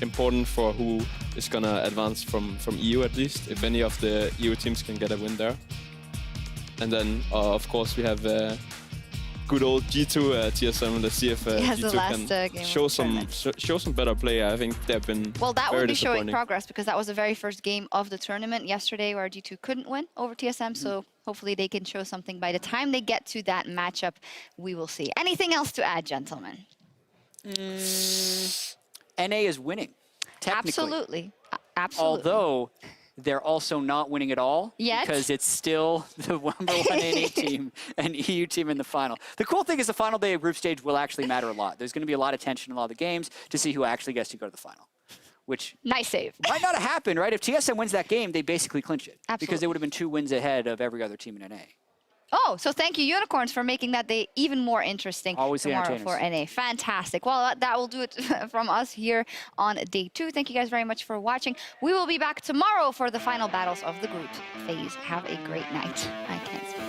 important for who is going to advance from EU at least, if any of the EU teams can get a win there. And then, of course, we have good old G2 TSM. Let's see if Yes, the G2 last, can game show of the some tournament. show some better play. I think they've been Well, that very would be showing disappointing. progress because that was the very first game of the tournament yesterday where G2 couldn't win over TSM. So hopefully they can show something by the time they get to that matchup. We will see. Anything else to add, gentlemen? NA is winning, technically. Absolutely. Absolutely. Although they're also not winning at all Yet? because it's still the number 1 NA team and EU team in the final. The cool thing is the final day of group stage will actually matter a lot. There's going to be a lot of tension in a lot of the games to see who actually gets to go to the final, which Nice save. might not have happened, right? If TSM wins that game, they basically clinch it because Absolutely. they would have been 2 wins ahead of every other team in NA. Oh, so thank you, Unicorns, for making that day even more interesting Always the tomorrow for NA. Fantastic. Well, that will do it from us here on day 2. Thank you guys very much for watching. We will be back tomorrow for the final battles of the group phase. Have a great night. I can't speak.